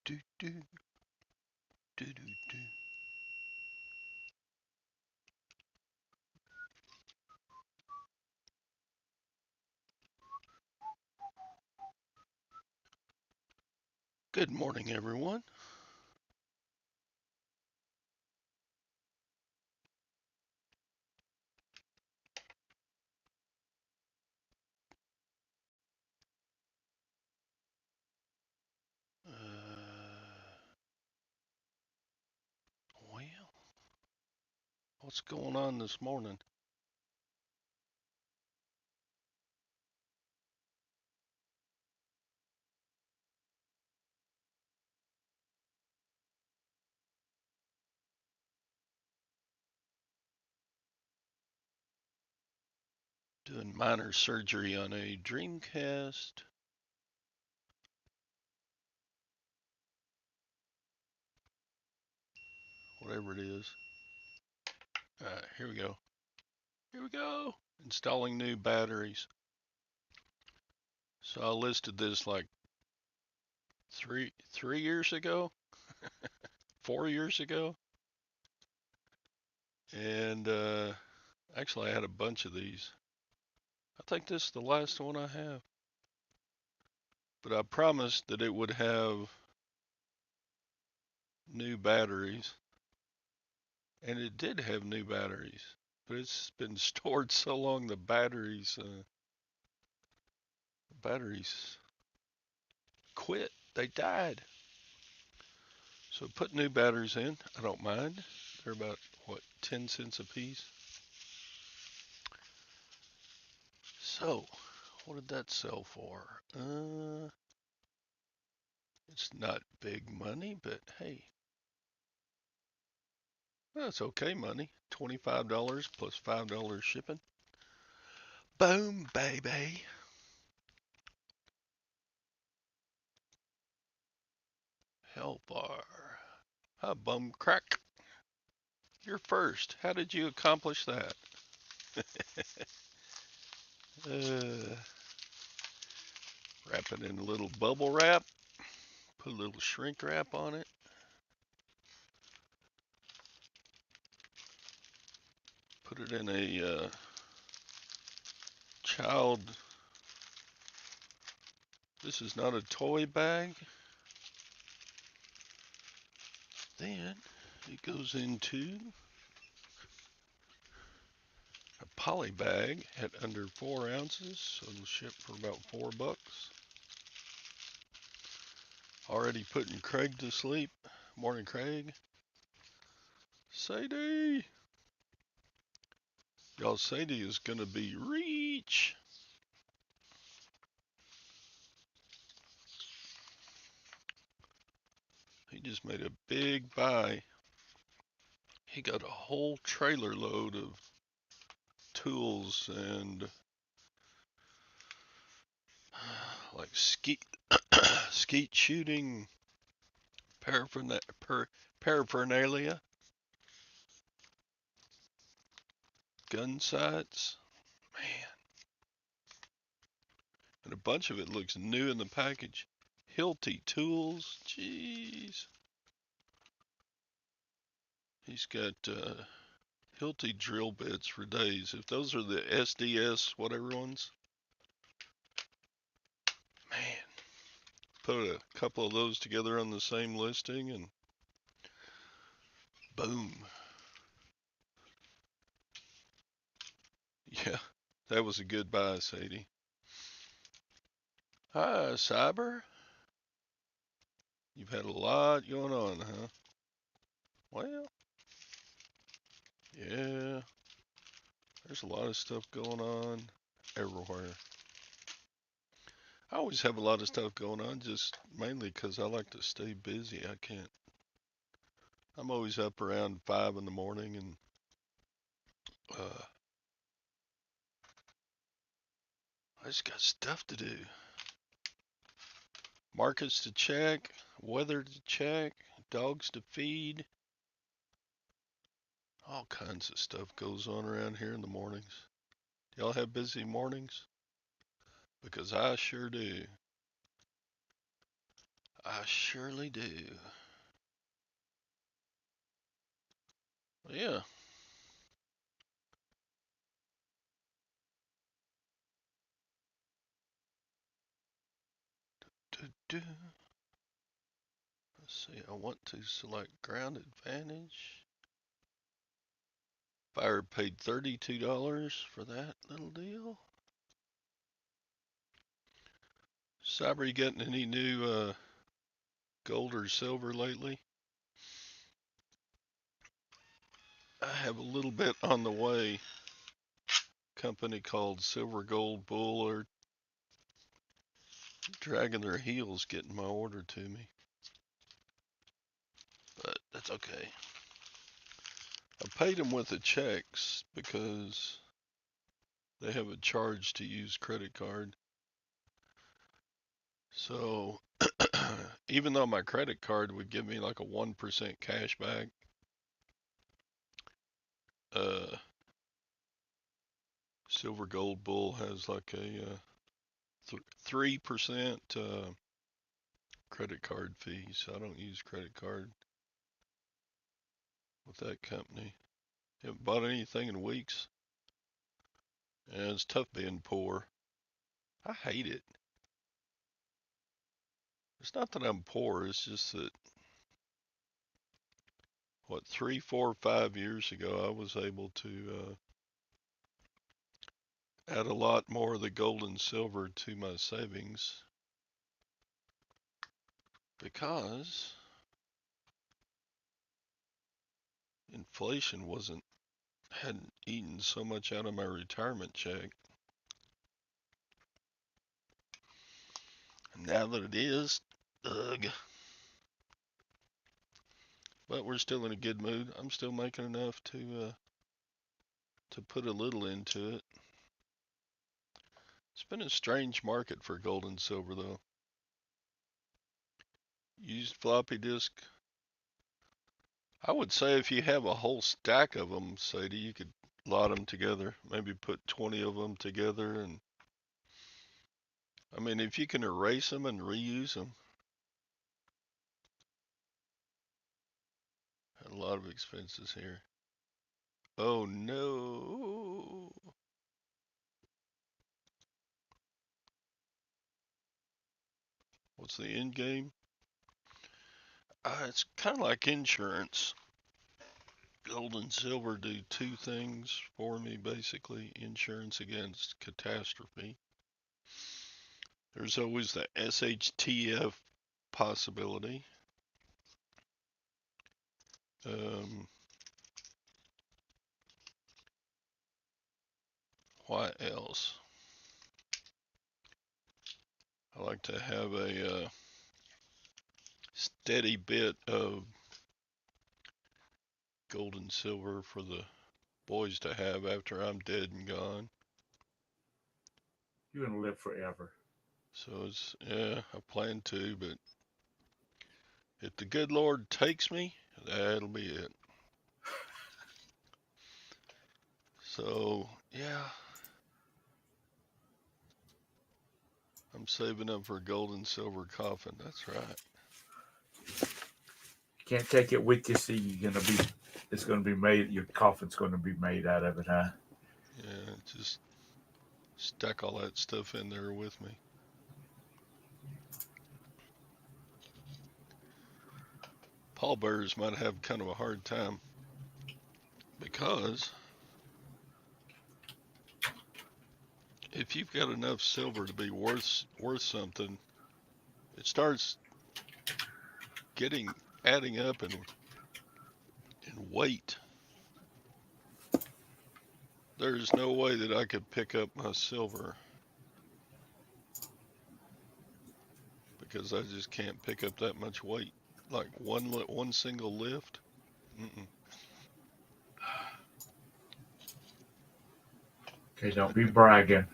do do do do do. Good morning, everyone. Well, what's going on this morning? Doing minor surgery on a Dreamcast, whatever it is. Here we go. Here we go. Installing new batteries. So I listed this like three years ago, 4 years ago, and actually I had a bunch of these. I think this is the last one I have, but I promised that it would have new batteries, and it did have new batteries, but it's been stored so long the batteries quit. They died. So put new batteries in. I don't mind. They're about what, 10 cents a piece. So what did that sell for? It's not big money, but hey, that's okay money. $25 plus $5 shipping. Boom, baby. Hell bar. Hi, bum crack. You're first. How did you accomplish that? uh, Wrap it in a little bubble wrap. Put a little shrink wrap on it. Put it in a child. This is not a toy bag. Then it goes into a poly bag at under 4 ounces, so it'll ship for about $4. Already putting Craig to sleep. Morning, Craig. Sadie. Y'all, Sadie is gonna be reach. He just made a big buy. He got a whole trailer load of tools and like skeet shooting paraphernalia, gun sights, man, and a bunch of it looks new in the package. Hilti tools, jeez. He's got Hilti drill bits for days. If those are the SDS whatever ones, man, put a couple of those together on the same listing and boom. Yeah, that was a good buy, Sadie. Hi, Cyber. You've had a lot going on, huh? Well, yeah, there's a lot of stuff going on everywhere. I always have a lot of stuff going on, just mainly because I like to stay busy. I can't. I'm always up around 5 in the morning, and uh, I just got stuff to do. Markets to check, weather to check, dogs to feed. All kinds of stuff goes on around here in the mornings. Y'all have busy mornings? Because I sure do. I surely do. Yeah. Do-do. Let's see, I want to select ground advantage. Fire paid $32 for that little deal. Cyber, you getting any new gold or silver lately? I have a little bit on the way. Company called Silver Gold Bull are dragging their heels getting my order to me. But that's okay. I paid them with the checks because they have a charge to use credit card. So even though my credit card would give me like a 1% cash back, Silver Gold Bull has like a 3% credit card fee. So I don't use credit card with that company. Haven't bought anything in weeks. And it's tough being poor. I hate it. It's not that I'm poor, it's just that, 3, 4, 5 years ago, I was able to add a lot more of the gold and silver to my savings because inflation hadn't eaten so much out of my retirement check. And now that it is, ugh. But we're still in a good mood. I'm still making enough to put a little into it. It's been a strange market for gold and silver, though. Used floppy disk. I would say if you have a whole stack of them, Sadie, you could lot them together. Maybe put 20 of them together, and I mean, if you can erase them and reuse them. Had a lot of expenses here. Oh no. What's the end game? It's kind of like insurance. Gold and silver do two things for me, basically. Insurance against catastrophe. There's always the SHTF possibility. What else? I like to have a steady bit of gold and silver for the boys to have after I'm dead and gone. You're gonna live forever. So yeah, I plan to, but if the good Lord takes me, that'll be it. So yeah, I'm saving up for a gold and silver coffin. That's right. You can't take it with you. See, you're gonna be. It's gonna be made. Your coffin's gonna be made out of it, huh? Yeah, just stack all that stuff in there with me. Pallbearers might have kind of a hard time because if you've got enough silver to be worth something, it starts adding up in weight. There's no way that I could pick up my silver because I just can't pick up that much weight. Like one single lift. Mm-mm. Okay, don't be bragging.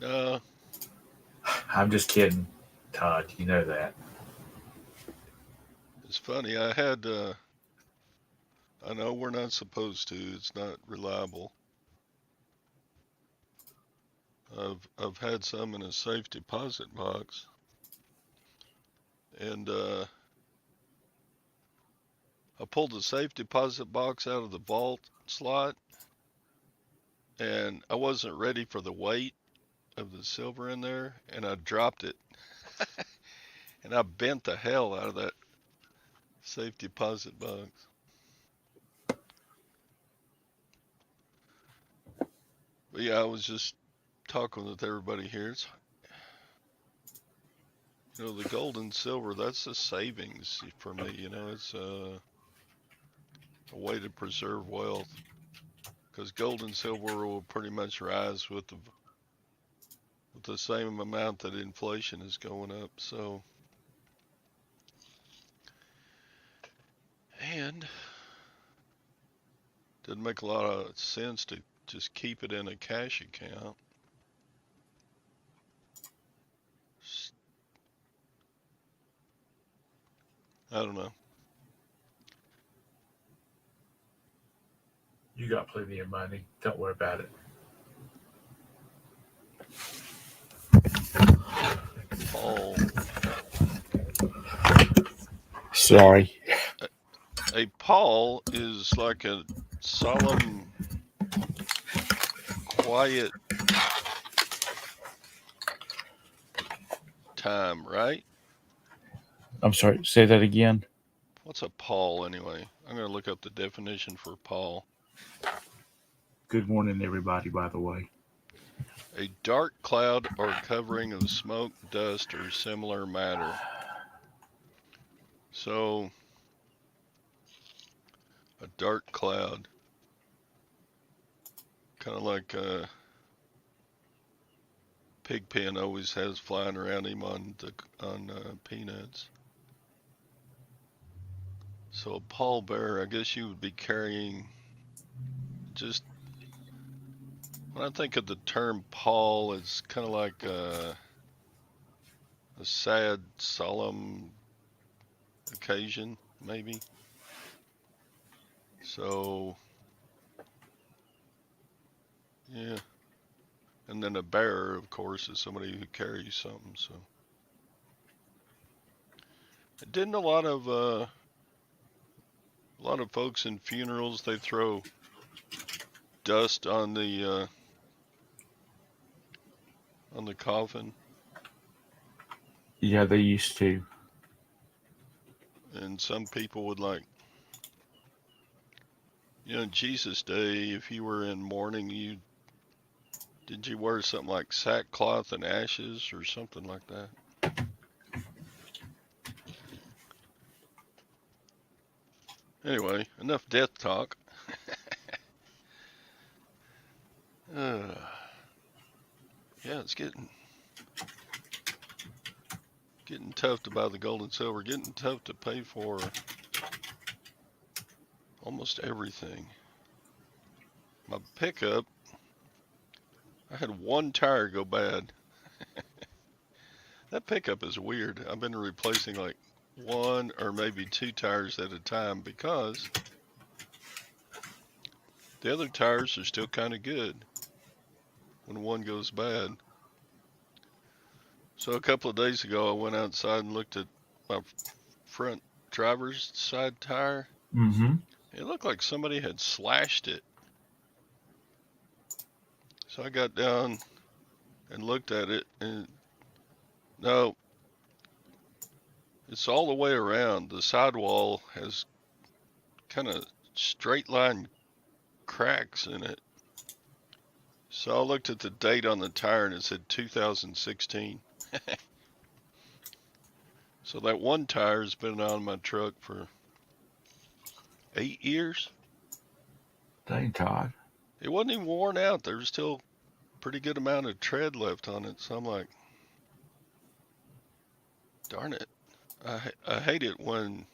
No, I'm just kidding, Todd. You know that. it's funny. I know we're not supposed to. It's not reliable. I've had some in a safe deposit box, and I pulled the safe deposit box out of the vault slot, and I wasn't ready for the weight of the silver in there, and I dropped it, and I bent the hell out of that safe deposit box. But yeah, I was just talking with everybody here. It's, the gold and silver, that's the savings for me. It's a way to preserve wealth because gold and silver will pretty much rise with the same amount that inflation is going up. So, and doesn't make a lot of sense to just keep it in a cash account. I don't know. You got plenty of money. Don't worry about it. Paul, Sorry. a Paul is like a solemn, quiet time, right? I'm sorry. Say that again. What's a Paul anyway? I'm going to look up the definition for Paul. Good morning, everybody, by the way. A dark cloud or covering of smoke, dust, or similar matter. So, a dark cloud, kind of like Pigpen always has flying around him on Peanuts. So a pallbearer, I guess you would be carrying just. When I think of the term pall, it's kind of like a sad, solemn occasion, maybe. So, yeah. And then a bearer, of course, is somebody who carries something. So, didn't a lot of folks in funerals, they throw dust on the coffin, Yeah, they used to. and some people would like, Jesus Day, if you were in mourning, did you wear something like sackcloth and ashes or something like that? Anyway, enough death talk. uh, yeah, it's getting tough to buy the gold and silver, getting tough to pay for almost everything. My pickup, I had one tire go bad. That pickup is weird. I've been replacing like one or maybe two tires at a time because the other tires are still kind of good when one goes bad. So a couple of days ago, I went outside and looked at my front driver's side tire. Mm-hmm. It looked like somebody had slashed it. So I got down and looked at it, and no, it's all the way around. The sidewall has kind of straight line cracks in it. So I looked at the date on the tire and it said 2016. So that one tire has been on my truck for 8 years. Dang, Todd. It wasn't even worn out. There was still a pretty good amount of tread left on it. So I'm like, darn it. I hate it when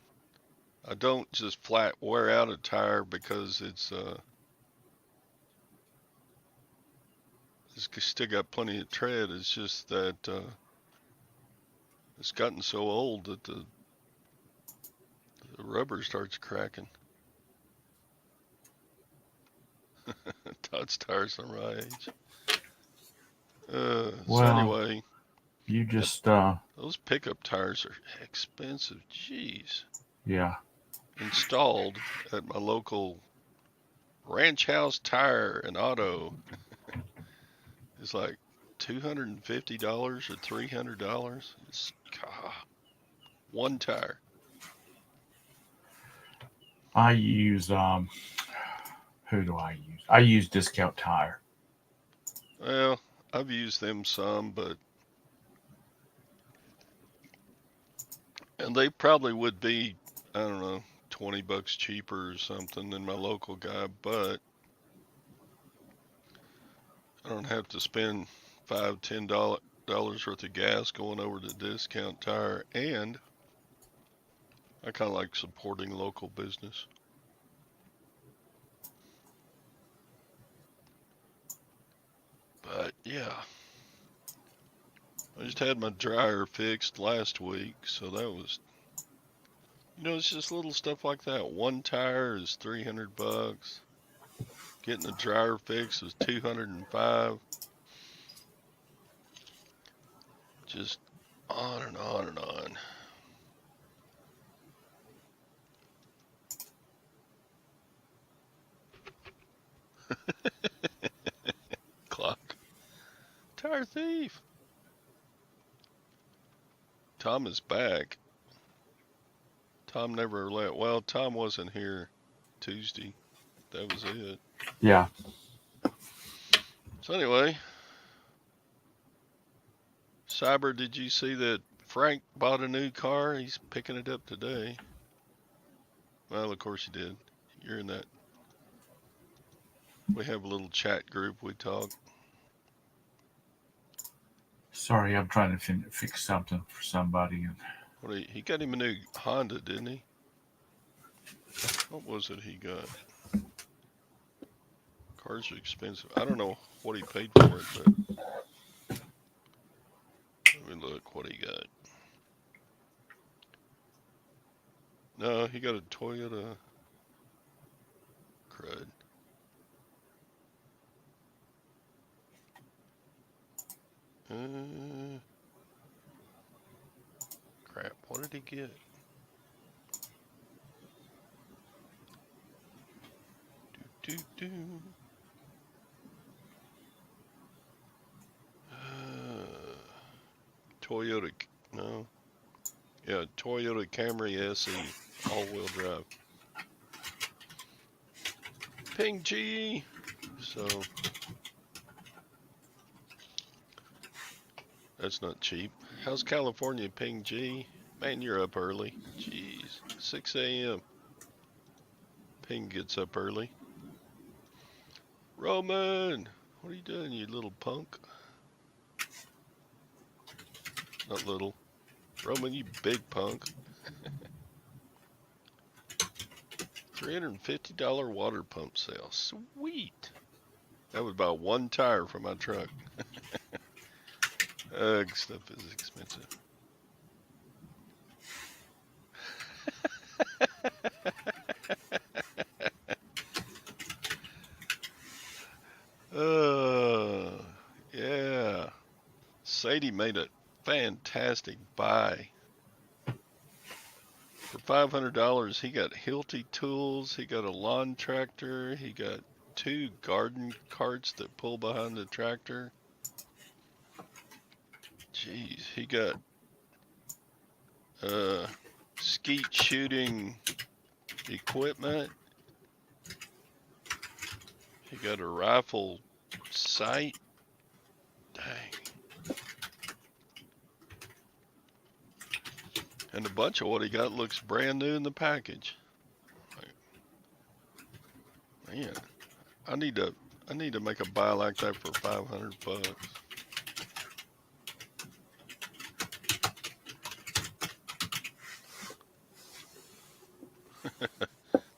I don't just flat wear out a tire because it's still got plenty of tread. It's just that it's gotten so old that the rubber starts cracking. Todd's tires are my age. So Well, anyway, you and just Those pickup tires are expensive. Jeez. Yeah. Installed at my local Ranch House Tire and Auto is like $250 or $300. It's one tire. I use who do I use? I use Discount Tire. Well, I've used them some, but and they probably would be, I don't know, $20 cheaper or something than my local guy, but I don't have to spend $5, $10 worth of gas going over to Discount Tire, and I kind of like supporting local business. But yeah, I just had my dryer fixed last week, so that was, it's just little stuff like that. One tire is $300. Getting the dryer fixed was 205. Just on and on and on. Clock. Tire thief. Tom is back. Tom never left. Well, Tom wasn't here Tuesday. That was it. Yeah. So anyway, Cyber, did you see that Frank bought a new car? He's picking it up today. Well, of course he did. You're in that. We have a little chat group. We talk. Sorry, I'm trying to fix something for somebody. And He got him a new Honda, didn't he? What was it he got? Cars are expensive. I don't know what he paid for it, but let me look what he got. No, he got a Toyota crud. Uh, crap. What did he get? Do do do. Toyota. No. Yeah, Toyota Camry SE, all-wheel drive. Ping G. So that's not cheap. How's California, Ping G? Man, you're up early. Jeez, 6 a.m. Ping gets up early. Roman, what are you doing, you little punk? Not little. Roman, you big punk. $350 water pump sale. Sweet. That would buy one tire for my truck. Ugh, stuff is expensive. Yeah. Sadie made a fantastic buy. For $500, he got Hilti tools, he got a lawn tractor, he got two garden carts that pull behind the tractor. Jeez, he got skeet shooting equipment. He got a rifle sight. Dang. And a bunch of what he got looks brand new in the package. Man, I need to make a buy like that for $500.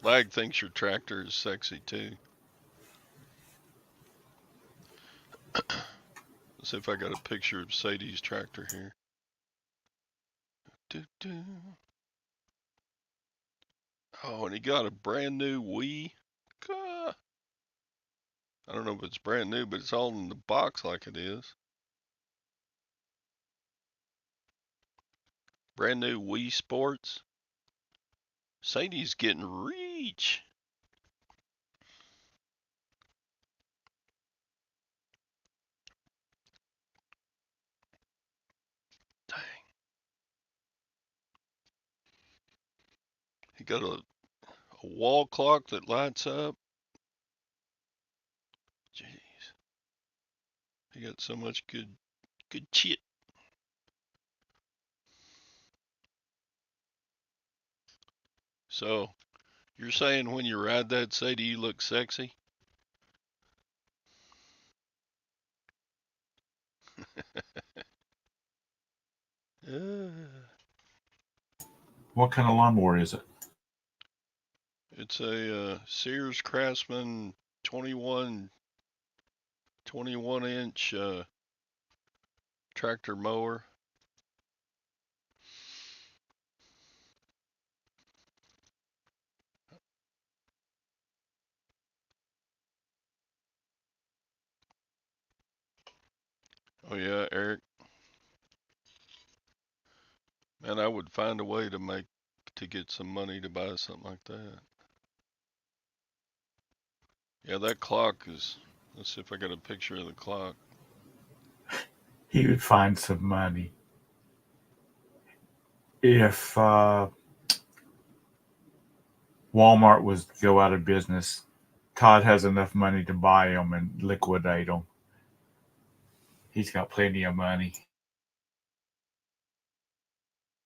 Lag thinks your tractor is sexy too. Let's see if I got a picture of Sadie's tractor here. Doo-doo. Oh, and he got a brand new Wii. I don't know if it's brand new, but it's all in the box like it is. Brand new Wii Sports. Sadie's getting reach. Dang. He got a wall clock that lights up. Jeez. He got so much good shit. So, you're saying when you ride that, Sadie, you look sexy? Uh, What kind of lawnmower is it? it's a Sears Craftsman 21 inch tractor mower. Oh yeah, Eric. Man, I would find a way to get some money to buy something like that. Yeah, that clock is. Let's see if I got a picture of the clock. He would find some money. If Walmart was to go out of business, Todd has enough money to buy them and liquidate them. He's got plenty of money.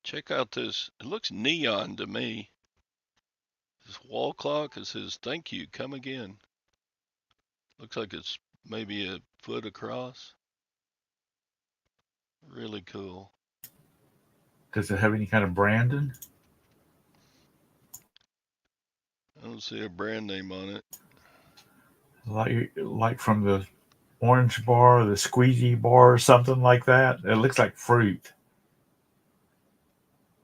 Check out this. It looks neon to me. This wall clock. It says "Thank you, come again." Looks like it's maybe a foot across. Really cool. Does it have any kind of branding? I don't see a brand name on it. Like from the orange bar, the squeezy bar, or something like that? It looks like fruit,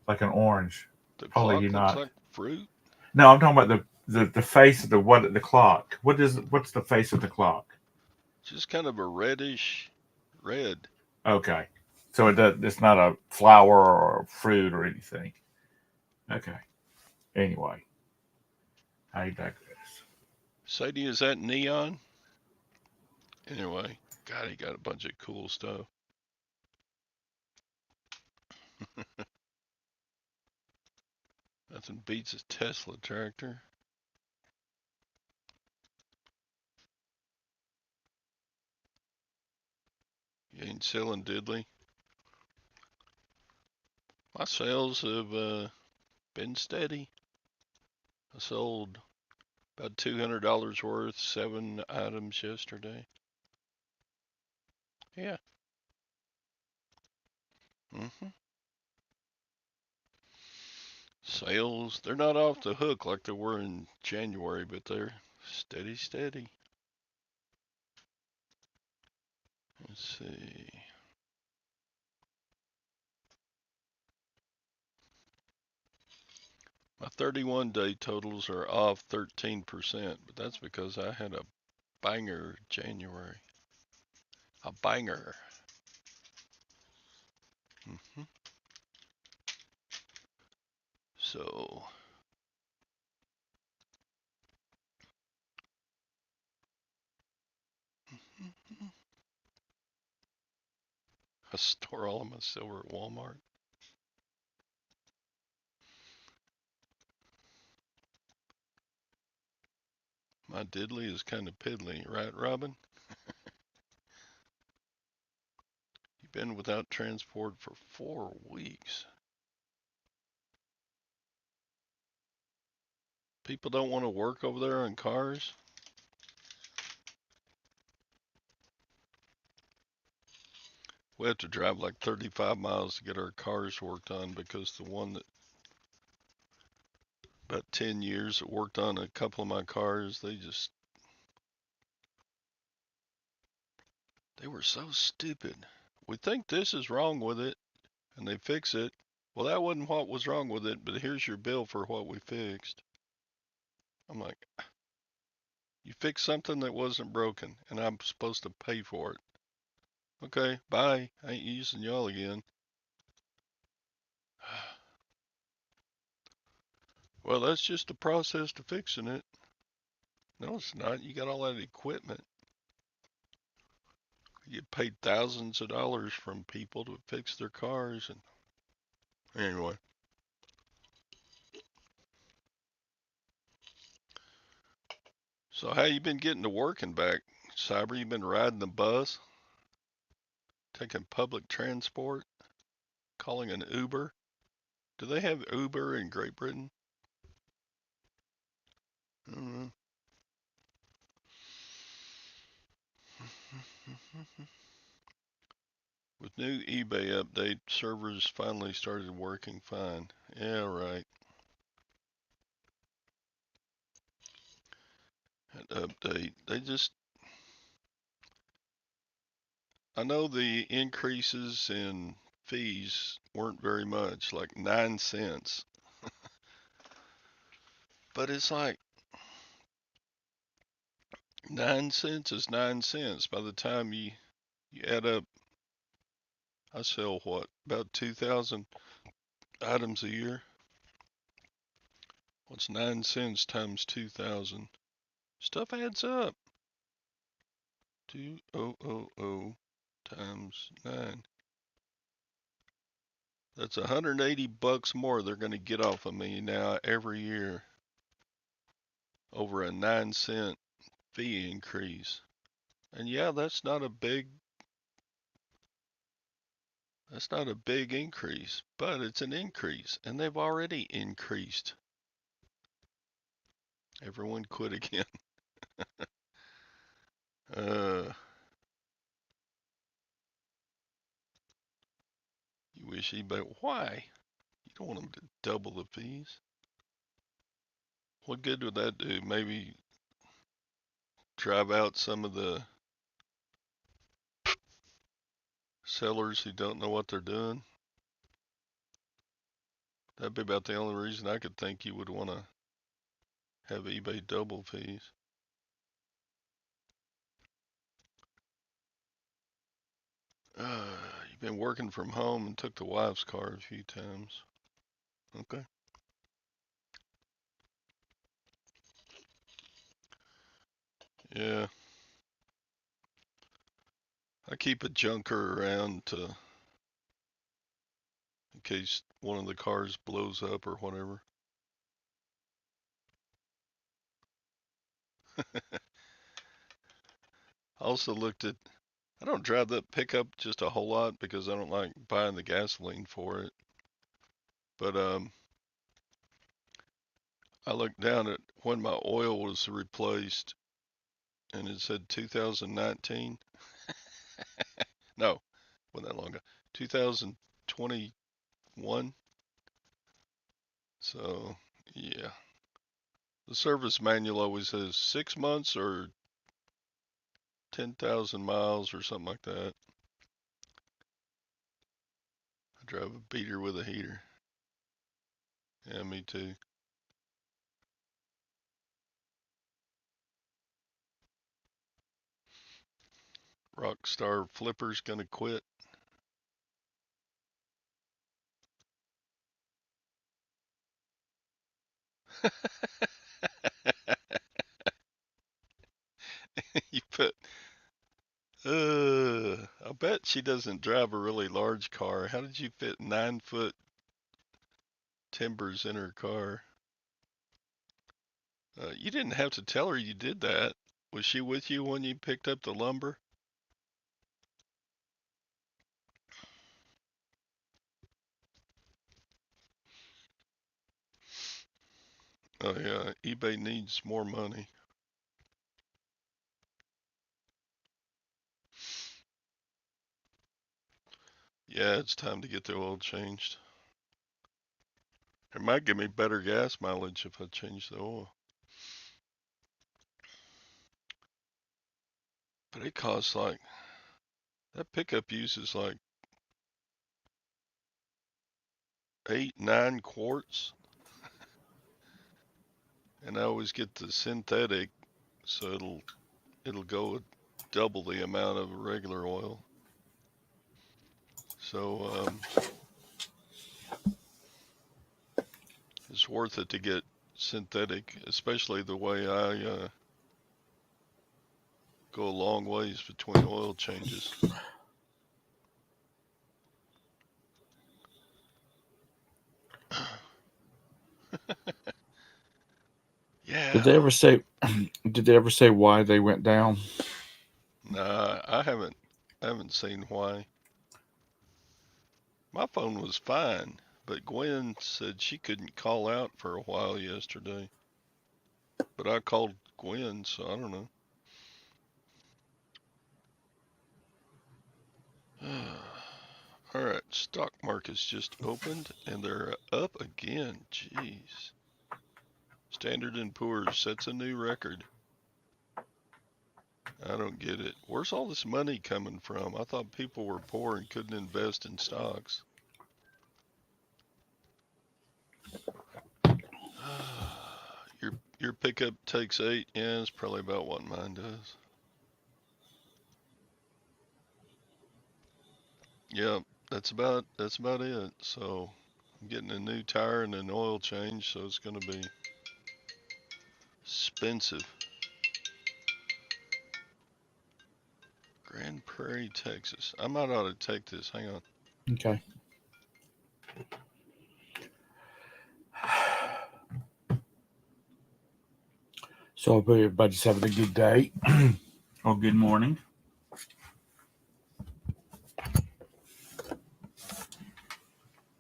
like an orange. The Probably clock looks not. like fruit. No, I'm talking about the face of the clock. What's the face of the clock? Just kind of a reddish red. Okay, so it's not a flower or a fruit or anything. Okay. Anyway, I digress. Sadie, is that neon? Anyway, God, he got a bunch of cool stuff. Nothing beats a Tesla tractor. You ain't selling diddly. My sales have been steady. I sold about $200 worth, 7 items yesterday. Yeah. hmm Sales, they're not off the hook like they were in January, but they're steady, steady. Let's see. My 31 day totals are off 13%, but that's because I had a banger January. A banger. hmm So, I store all of my silver at Walmart. My diddly is kind of piddly, right, Robin? You've been without transport for 4 weeks. People don't want to work over there on cars. We have to drive like 35 miles to get our cars worked on because the one that about 10 years that worked on a couple of my cars, they were so stupid. We think this is wrong with it, and they fix it. Well, that wasn't what was wrong with it, but here's your bill for what we fixed. I'm like, you fixed something that wasn't broken, and I'm supposed to pay for it. Okay, bye. I ain't using y'all again. Well, that's just the process to fixing it. No, it's not. You got all that equipment. You paid thousands of dollars from people to fix their cars, and anyway. So how you been getting to work and back, Cyber? You been riding the bus, taking public transport, calling an Uber? Do they have Uber in Great Britain? I don't know. With new eBay update, servers finally started working fine. Yeah, right. That update. I know the increases in fees weren't very much, like 9 cents. But it's like 9 cents is 9 cents. By the time you add up, I sell what, about 2,000 items a year? What's 9 cents times 2,000? Stuff adds up. 2,000 times 9. That's $180 more they're going to get off of me now every year over a 9 cent fee increase. And yeah, that's not a big increase, but it's an increase, and they've already increased. Everyone quit again. Uh, you wish eBay. Why? You don't want them to double the fees. What good would that do? Maybe drive out some of the sellers who don't know what they're doing. That'd be about the only reason I could think you would want to have eBay double fees. You've been working from home and took the wife's car a few times. Okay. Yeah. I keep a junker around to in case one of the cars blows up or whatever. I also looked at I don't drive that pickup just a whole lot because I don't like buying the gasoline for it. But I looked down at when my oil was replaced and it said 2019. No, wasn't that long ago. 2021. So, yeah. The service manual always says 6 months or 10,000 miles or something like that. I drive a beater with a heater. Yeah, me too. Rockstar Flipper's gonna quit. You put, I bet she doesn't drive a really large car. How did you fit 9 foot timbers in her car? You didn't have to tell her you did that. Was she with you when you picked up the lumber? Oh yeah, eBay needs more money. Yeah, it's time to get the oil changed. It might give me better gas mileage if I change the oil. But it costs like, that pickup uses like 8, 9 quarts. And I always get the synthetic, so it'll go double the amount of regular oil. So it's worth it to get synthetic, especially the way I go a long ways between oil changes. Did Yeah. they ever say? Did they ever say why they went down? Nah, I haven't seen why. My phone was fine, but Gwen said she couldn't call out for a while yesterday. But I called Gwen, so I don't know. All right, stock market's just opened and they're up again. Jeez. Standard and Poor's sets a new record. I don't get it. Where's all this money coming from? I thought people were poor and couldn't invest in stocks. Your pickup takes 8. Yeah, it's probably about what mine does. Yep, that's about it. So I'm getting a new tire and an oil change, so it's gonna be expensive. Grand Prairie, Texas. I might ought to take this. Hang on. Okay. So I hope everybody's having a good day or good morning.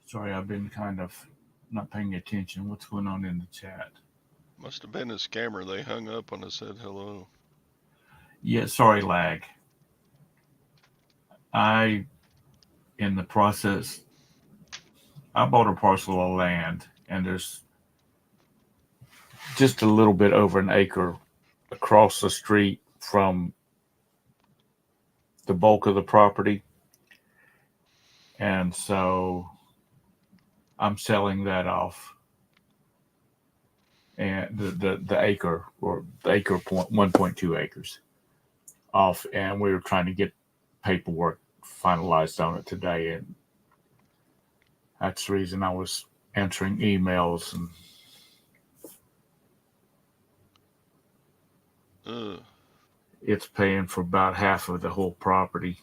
Sorry, I've been kind of not paying attention. What's going on in the chat? Must have been a scammer. They hung up when I said hello. Yeah, sorry, lag. I, in the process, I bought a parcel of land, and there's just a little bit over an acre across the street from the bulk of the property. And so I'm selling that off, and the acre or the acre point 1.2 acres off, and we were trying to get paperwork finalized on it today, and that's the reason I was answering emails. And Ugh. it's paying for about half of the whole property.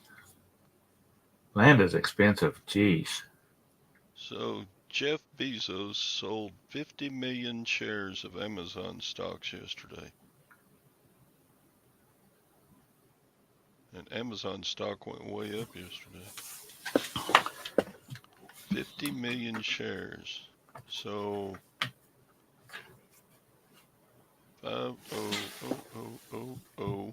Land is expensive. Jeez. So Jeff Bezos sold 50 million shares of Amazon stocks yesterday. And Amazon stock went way up yesterday. 50 million shares. So 5000000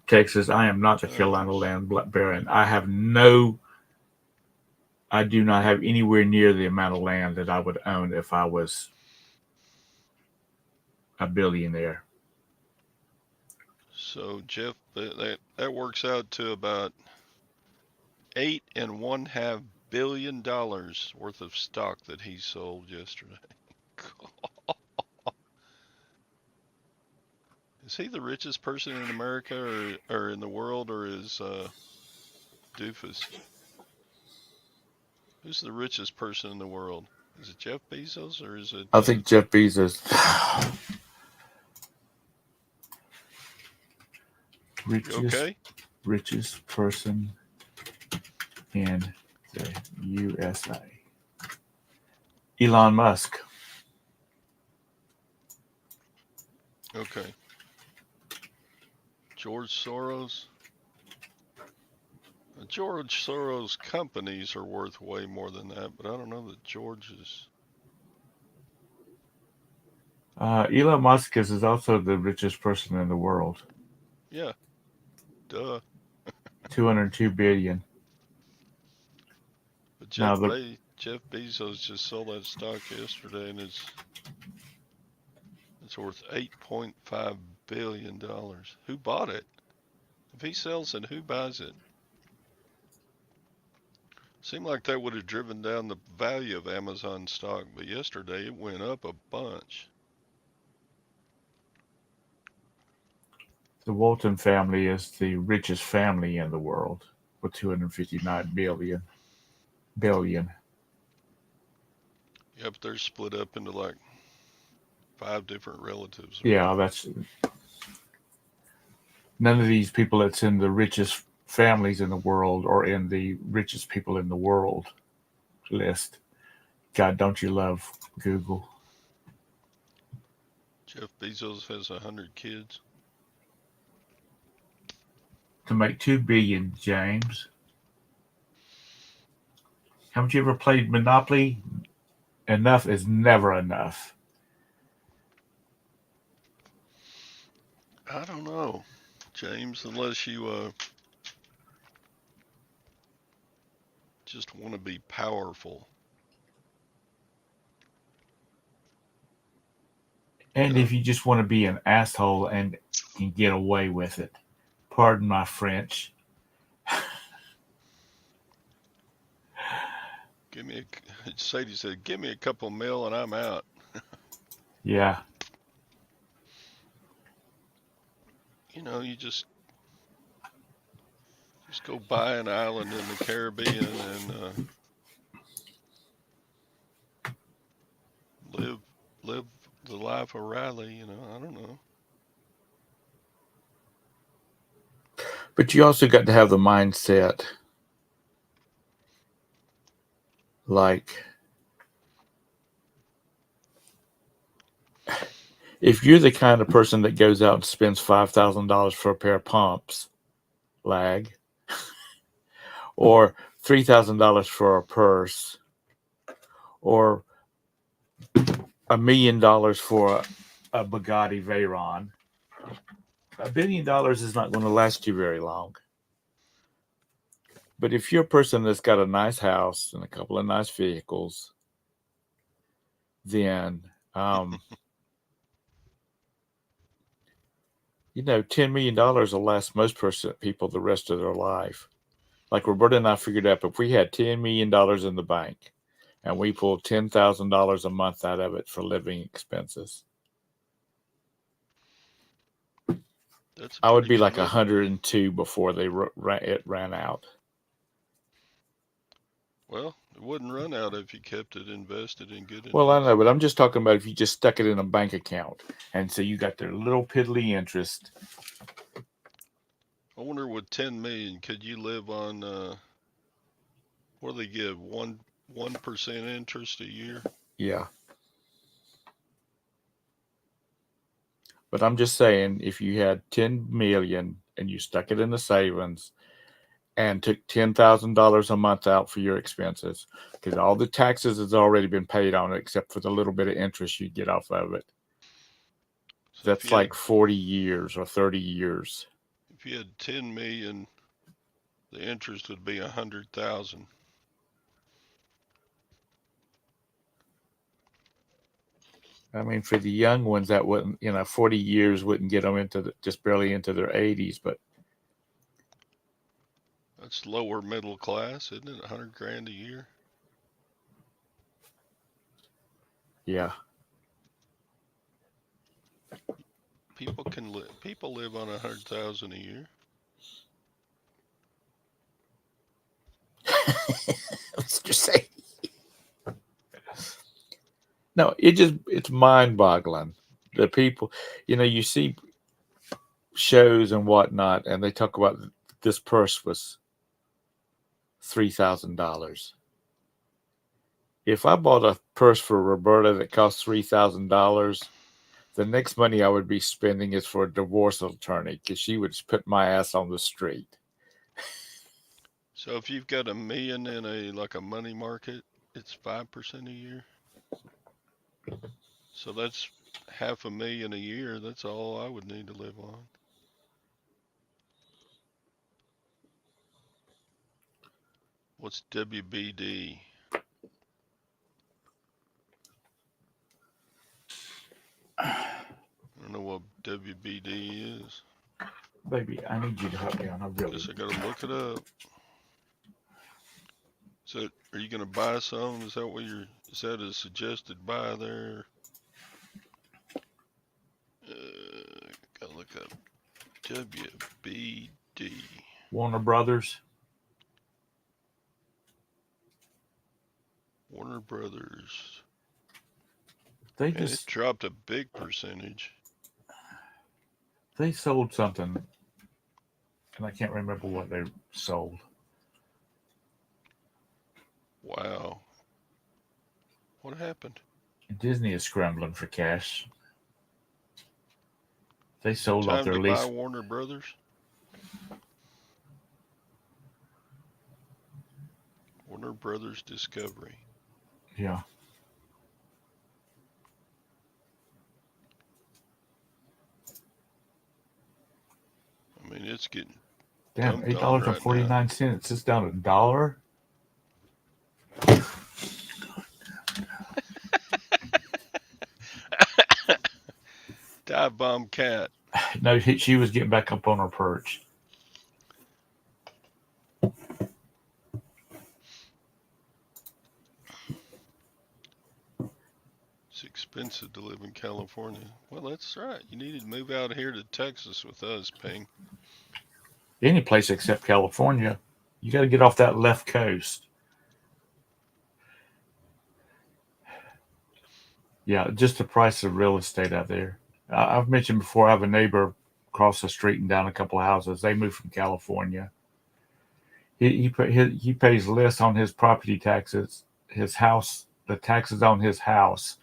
Texas, I am not the Carolina times. land baron. I do not have anywhere near the amount of land that I would own if I was a billionaire. So Jeff, that works out to about $8.5 billion worth of stock that he sold yesterday. Is he the richest person in America or in the world, or is Doofus? Who's the richest person in the world? Is it Jeff Bezos or is it? I think Jeff Bezos, You richest okay? richest person in the USA. Elon Musk. Okay. George Soros. George Soros companies are worth way more than that, but I don't know that George is. Elon Musk is also the richest person in the world. Yeah, duh. 202 billion. But Now the Jeff Bezos just sold that stock yesterday, and it's worth $8.5 billion. Who bought it? If he sells it, who buys it? Seemed like that would have driven down the value of Amazon stock, but yesterday it went up a bunch. the Walton family is the richest family in the world with 259 billion. Yep, they're split up into like 5 different relatives. Yeah, that's none of these people that's in the richest families in the world or in the richest people in the world list. God, don't you love Google? Jeff Bezos has 100 kids. To make 2 billion, James. Haven't you ever played Monopoly? Enough is never enough. I don't know, James, unless you just want to be powerful. You And know, if you just want to be an asshole and can get away with it, pardon my French. give me Sadie said, give me a couple mil and I'm out. Yeah. You know, you just go buy an island in the Caribbean and live live the life of Riley. You know, I don't know. But you also got to have the mindset like if you're the kind of person that goes out and spends $5,000 for a pair of pumps, lag, or $3,000 for a purse, or $1 million for a Bugatti Veyron, $1 billion is not going to last you very long. But if you're a person that's got a nice house and a couple of nice vehicles, then $10 million will last most people the rest of their life. Like Roberta and I figured out, if we had $10 million in the bank and we pulled $10,000 a month out of it for living expenses, That's a I would pretty be good like living. 102 before it ran out. Well, it wouldn't run out if you kept it invested in good Well, I know, investment. but I'm just talking about if you just stuck it in a bank account, and so you got their little piddly interest. I wonder with 10 million, could you live on what do they give 1% interest a year? Yeah, but I'm just saying, if you had 10 million and you stuck it in the savings and took $10,000 a month out for your expenses, because all the taxes has already been paid on it, except for the little bit of interest you get off of it. So That's like 40 years or 30 years. if you had 10 million, the interest would be 100,000. I mean, for the young ones, that wouldn't, 40 years wouldn't get them just barely into their 80s, but That's lower middle class, isn't it? 100 grand a year. yeah. People live on 100,000 a year. Let's just say. No, it's mind-boggling. The people, you see shows and whatnot, and they talk about this purse was $3,000. If I bought a purse for Roberta that cost $3,000, the next money I would be spending is for a divorce attorney because she would put my ass on the street. So if you've got a million in a money market, it's 5% a year. So that's half a million a year. That's all I would need to live on. What's WBD? I don't know what WBD is. Baby, I need you to help me on. I really. Guess I gotta look it up. So, are you gonna buy some? Is that what is that a suggested buy there? Gotta look up WBD. Warner Brothers. Warner Brothers. They And it just dropped a big percentage. they sold something, and I can't remember what they sold. Wow. What happened? Disney is scrambling for cash. They Is it sold off time their to buy lease. Warner Brothers? Warner Brothers Discovery. Yeah. I mean, it's getting Damn, dumped eight on dollars and right now. 49 cents. It's down $1. Dive bomb cat. No, she was getting back up on her perch. It's expensive to live in California. Well, that's right. You needed to move out here to Texas with us, Ping. Any place except California. You got to get off that left coast. Yeah, just the price of real estate out there. I've mentioned before, I have a neighbor across the street and down a couple of houses. They moved from California. He pays less on his property taxes, his house, the taxes on his house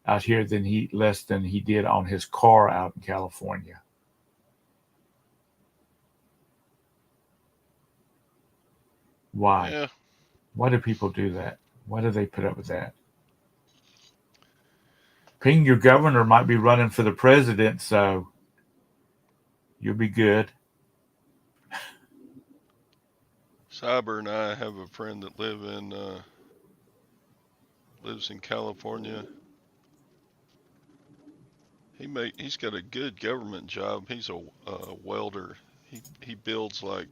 out here less than he did on his car out in California. Why? Yeah, Why do people do that? Why do they put up with that? Ping, your governor might be running for the president, so you'll be good. Cyber and I have a friend that lives in California. He's got a good government job. He's a welder. He builds like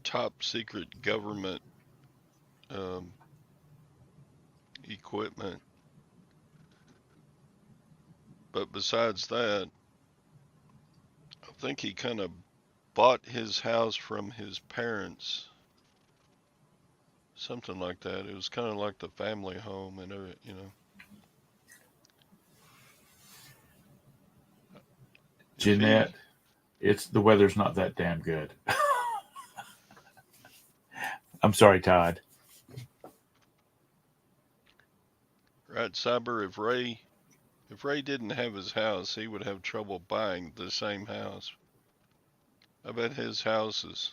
top secret government um, equipment. But besides that, I think he kind of bought his house from his parents, something like that. It was kind of like the family home and everything. If he Jeanette, it's the weather's not that damn good. I'm sorry, Todd. right, Cyber, if Ray didn't have his house, he would have trouble buying the same house. I bet his house is,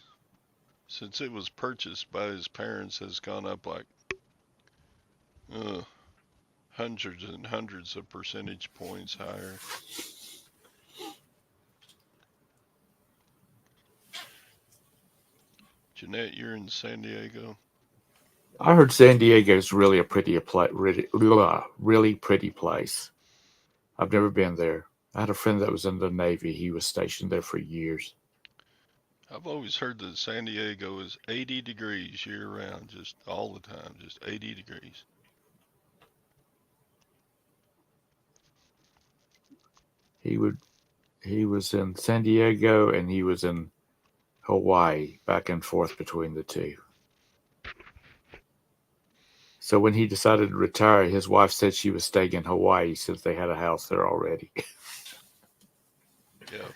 since it was purchased by his parents, has gone up like uh, hundreds and hundreds of percentage points higher. Jeanette, you're in San Diego. I heard San Diego is really a really pretty place. I've never been there. I had a friend that was in the Navy. He was stationed there for years. I've always heard that San Diego is 80 degrees year round, just all the time, just 80 degrees. He would he was in San Diego and he was in Hawaii, back and forth between the two. So when he decided to retire, his wife said she was staying in Hawaii since they had a house there already. Yeah,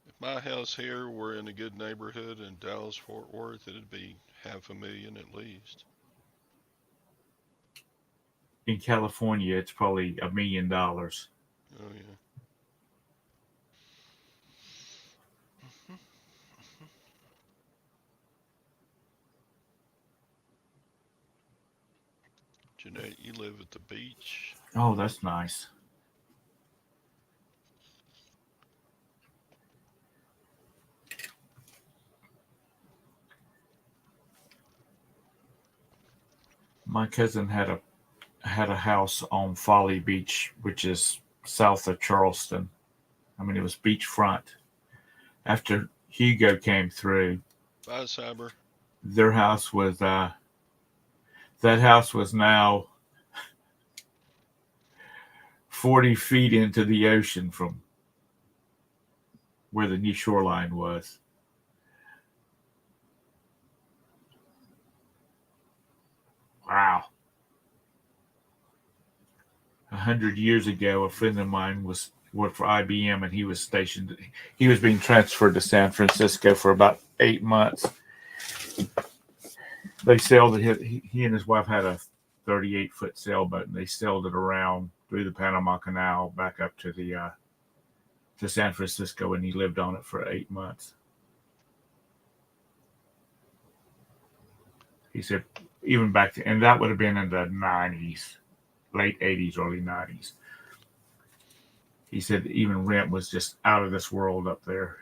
if my house here were in a good neighborhood in Dallas Fort Worth, it'd be $500,000 at least. In California, it's probably $1 million. Oh yeah. Jeanette, you live at the beach. Oh, that's nice. My cousin had a house on Folly Beach, which is south of Charleston. I mean, it was beachfront. After Hugo came through, Bye, Cyber. their house was that house was now 40 feet into the ocean from where the new shoreline was. Wow. 100 years ago, a friend of mine worked for IBM, and he was stationed. He was being transferred to San Francisco for about 8 months. They sailed. He and his wife had a 38-foot sailboat, and they sailed it around through the Panama Canal back up to the to San Francisco, and he lived on it for 8 months. He said even back to, and that would have been in the 90s, late 80s, early 90s. He said even rent was just out of this world up there.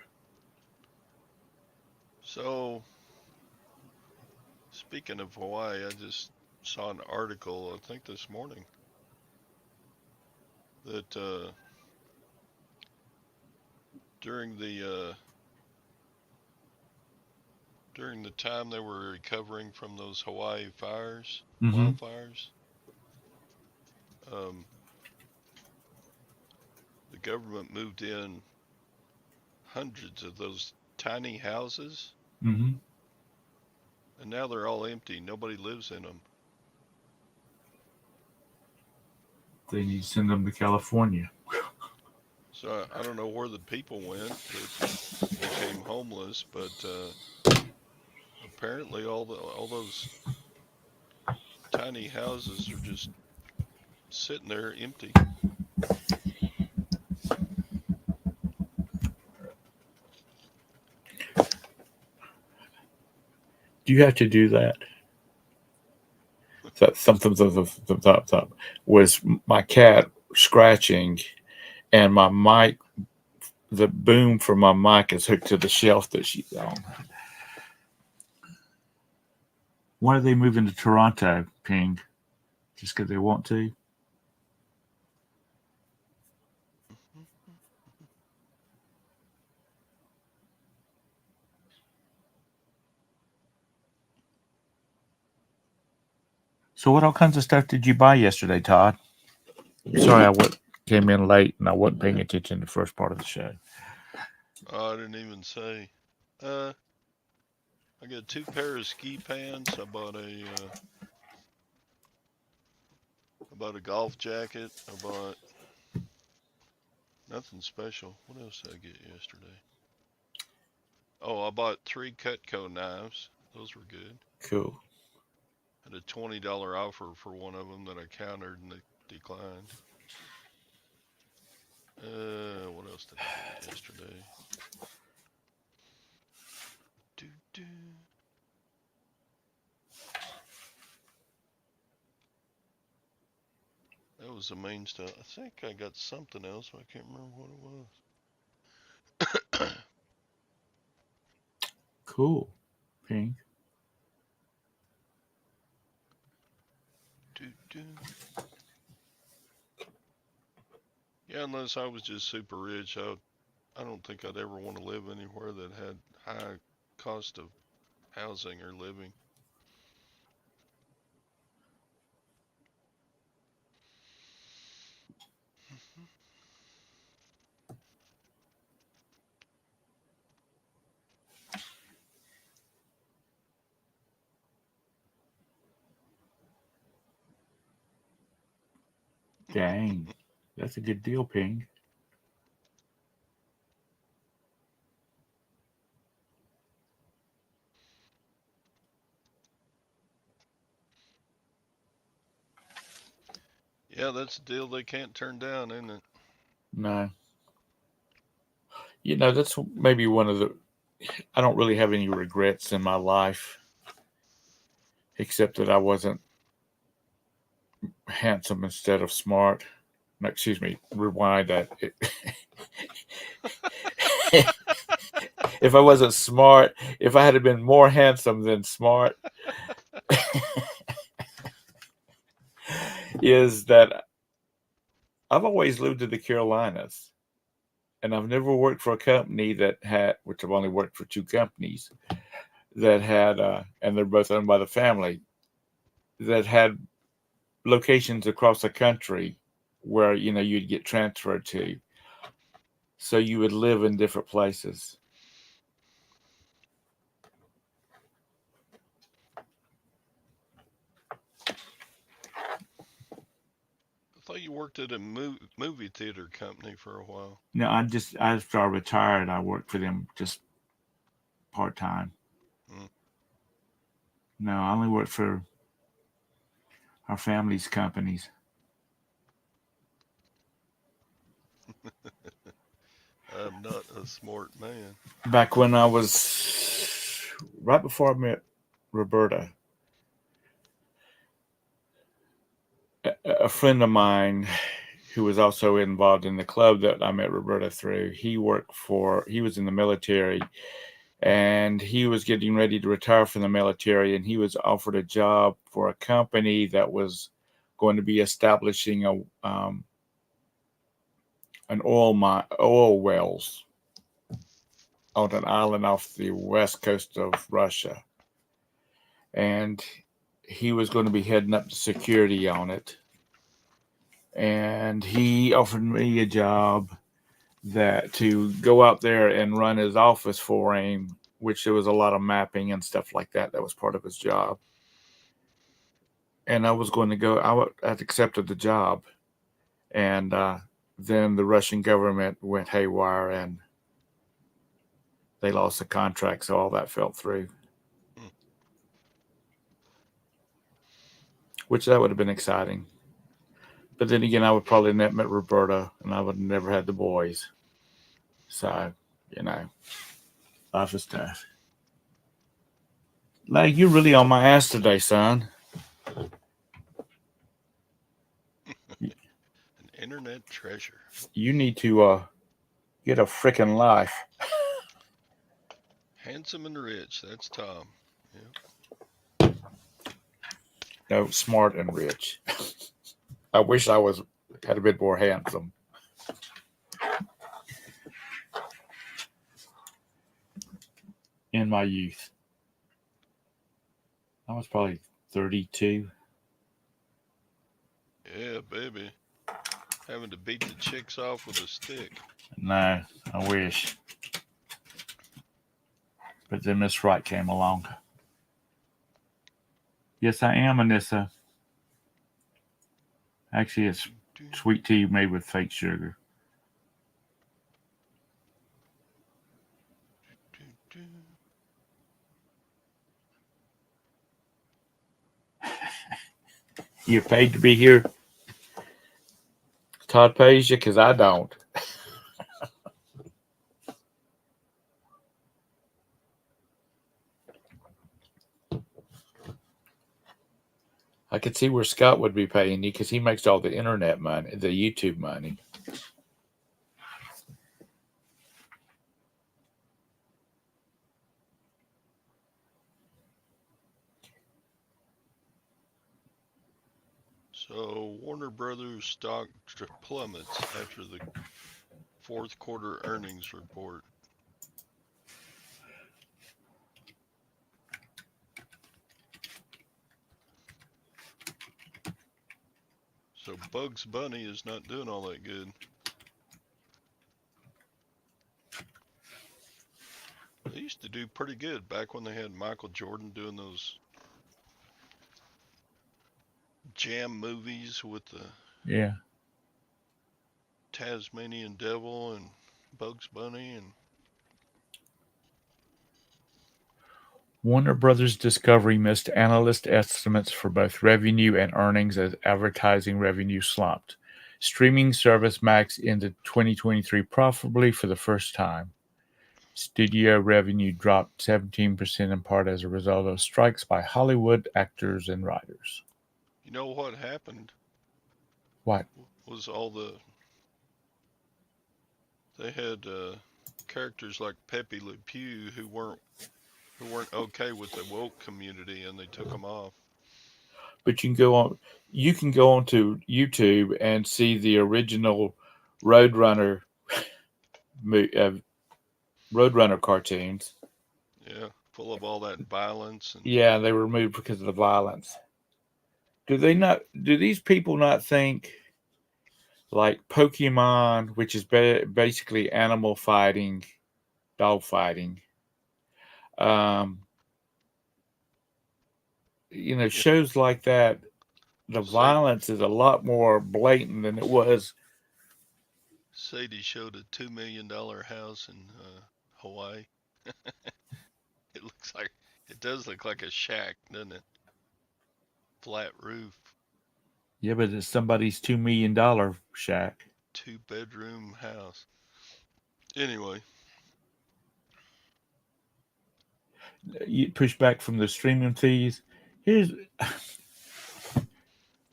So, speaking of Hawaii, I just saw an article, I think this morning, that during the time they were recovering from those Hawaii fires, Mm-hmm. wildfires, um, the government moved in hundreds of those tiny houses, Mm-hmm. and now they're all empty. Nobody lives in them. They need to send them to California. So I don't know where the people went that became homeless, but apparently all those tiny houses are just sitting there empty. Do you have to do that? So something was my cat scratching, and my mic, the boom for my mic is hooked to the shelf that she's on. Why are they moving to Toronto, Ping? Just because they want to? So what all kinds of stuff did you buy yesterday, Todd? Sorry, came in late and I wasn't paying attention to the first part of the show. Oh, I didn't even say. I got 2 pair of ski pants. I bought a golf jacket. I bought nothing special. What else did I get yesterday? Oh, I bought 3 Cutco knives. Those were good. Cool. Had a $20 offer for one of them that I countered and they declined. What else did I get yesterday? Doo-doo. That was the main stuff. I think I got something else, but I can't remember what it was. Cool, Ping. Doo-doo. Yeah, unless I was just super rich, I don't think I'd ever want to live anywhere that had high cost of housing or living. Dang, that's a good deal, Ping. Yeah, that's a deal they can't turn down, isn't it? No. You know, that's maybe one of the. I don't really have any regrets in my life, except that I wasn't handsome instead of smart. No, excuse me, rewind that. If I wasn't smart, if I had been more handsome than smart, is that I've always lived in the Carolinas, and I've never worked for a company that had, which I've only worked for 2 companies that had, and they're both owned by the family, that had locations across the country where, you know, you'd get transferred to. So you would live in different places. thought you worked at a movie theater company for a while. No, after I retired, I worked for them just part time. Mm. No, I only worked for our family's companies. I'm not a smart man. Back when I was right before I met Roberta, a friend of mine who was also involved in the club that I met Roberta through, he was in the military and he was getting ready to retire from the military, and he was offered a job for a company that was going to be establishing an oil wells on an island off the west coast of Russia, and he was going to be heading up the security on it. And he offered me a job that to go out there and run his office for him, which there was a lot of mapping and stuff like that. That was part of his job. And I was going to go. I'd accepted the job, and then the Russian government went haywire, and they lost the contract, so all that fell through. Mm. Which that would have been exciting. But then again, I would probably have met Roberta, and I would have never had the boys. So, life is tough. Like, you're really on my ass today, son. An internet treasure. You need to get a freaking life. Handsome and rich. That's Tom. No, smart and rich. I wish I had a bit more handsome. In my youth. I was probably 32. Yeah, baby. Having to beat the chicks off with a stick. No, I wish. But then Miss Wright came along. Yes, I am, Anissa. Actually, it's sweet tea made with fake sugar. You're paid to be here? Todd pays you because I don't. I could see where Scott would be paying you because he makes all the internet money, the YouTube money. So Warner Brothers stock plummets after the fourth quarter earnings report. So Bugs Bunny is not doing all that good. They used to do pretty good back when they had Michael Jordan doing those jam movies with the Tasmanian Devil and Bugs Bunny and Warner Brothers Discovery missed analyst estimates for both revenue and earnings as advertising revenue slumped. Streaming service Max ended 2023 profitably for the first time. Studio revenue dropped 17% in part as a result of strikes by Hollywood actors and writers. you know what happened? What? Was they had characters like Pepe Le Pew who weren't okay with the woke community, and they took them off. But you can go onto YouTube and see the original Roadrunner cartoons. Yeah, full of all that violence. And yeah, they were removed because of the violence. Do these people not think like Pokemon, which is basically animal fighting, dog fighting, shows like that the violence is a lot more blatant than it was. Sadie showed a $2 million house in Hawaii. It does look like a shack, doesn't it? Flat roof, Yeah, but it's somebody's $2 million shack. 2-bedroom house. Anyway, You push back from the streaming fees. Here's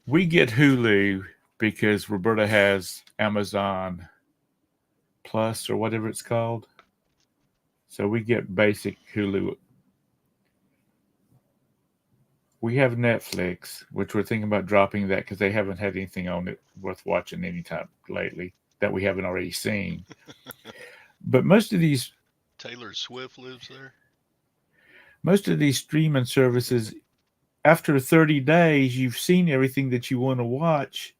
we get Hulu because Roberta has Amazon Plus or whatever it's called. So we get basic Hulu. We have Netflix, which we're thinking about dropping that because they haven't had anything on it worth watching anytime lately that we haven't already seen. But most of these Taylor Swift lives there. streaming services, after 30 days, you've seen everything that you want to watch,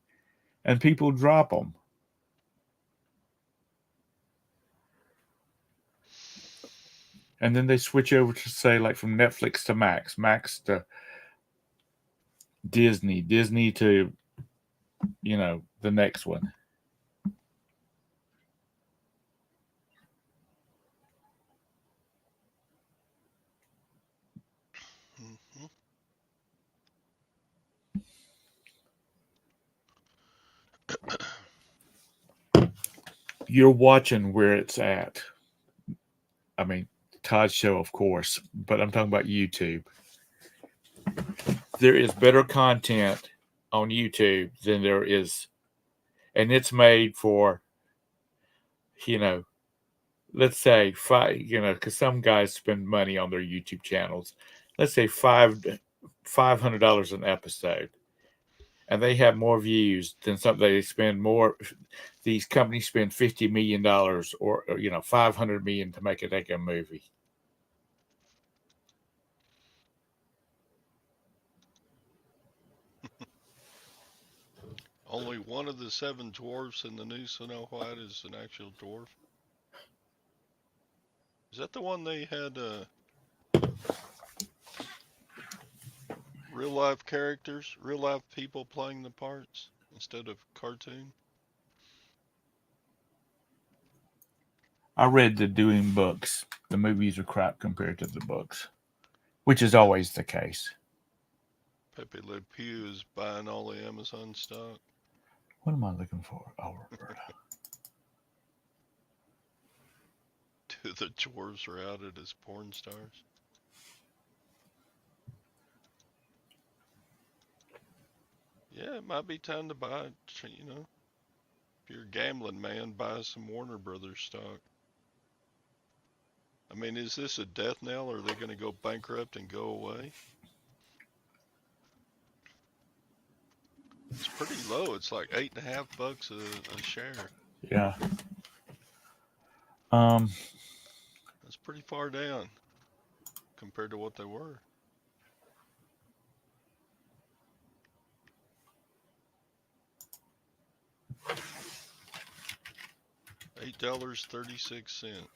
and people drop them. And then they switch over to, say, like from Netflix to Max, Max to Disney, Disney to, the next one. Mm-hmm. You're watching where it's at. I mean, Todd's show, of course, but I'm talking about YouTube. There is better content on YouTube than there is, and it's made for, let's say because some guys spend money on their YouTube channels. Let's say $500 an episode, and they have more views than something they spend more. These companies spend $50 million or $500 million to make a movie. Only one of the 7 dwarfs in the new Snow White is an actual dwarf. Is that the one they had real life characters, real life people playing the parts instead of cartoon? I read the Doing books. The movies are crap compared to the books, which is always the case. Pepe Le Pew is buying all the Amazon stock. What am I looking for? Oh, Roberta. 2 of the dwarves are outed as porn stars. Yeah, it might be time to buy it. If you're a gambling man, buy some Warner Brothers stock. I mean, is this a death knell? Are they going to go bankrupt and go away? It's pretty low. It's like $8.50 a share. Yeah. That's pretty far down compared to what they were. $8.36.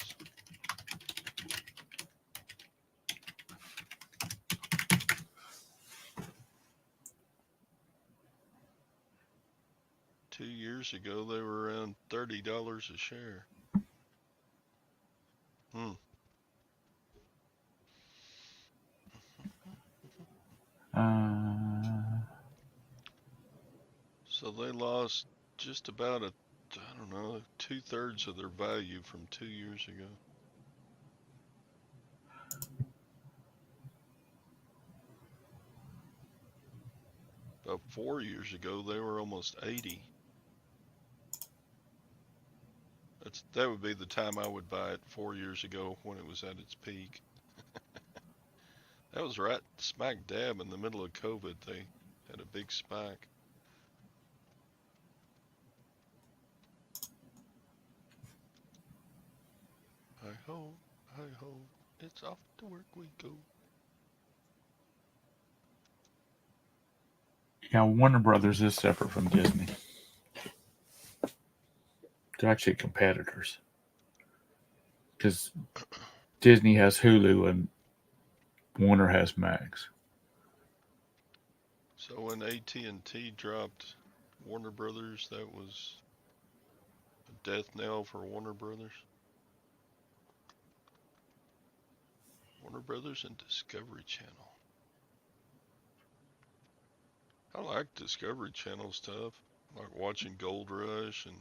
Two years ago, they were around $30 a share. So they lost just about I don't know, 2/3 of their value from 2 years ago. About 4 years ago, they were almost 80. That would be the time I would buy it 4 years ago when it was at its peak. That was right smack dab in the middle of COVID. They had a big spike. Hi ho, it's off to work we go. Yeah, Warner Brothers is separate from Disney. They're actually competitors. Because Disney has Hulu and Warner has Max. So when AT&T dropped Warner Brothers, that was a death knell for Warner Brothers. Warner Brothers and Discovery Channel. I like Discovery Channel stuff. Like watching Gold Rush and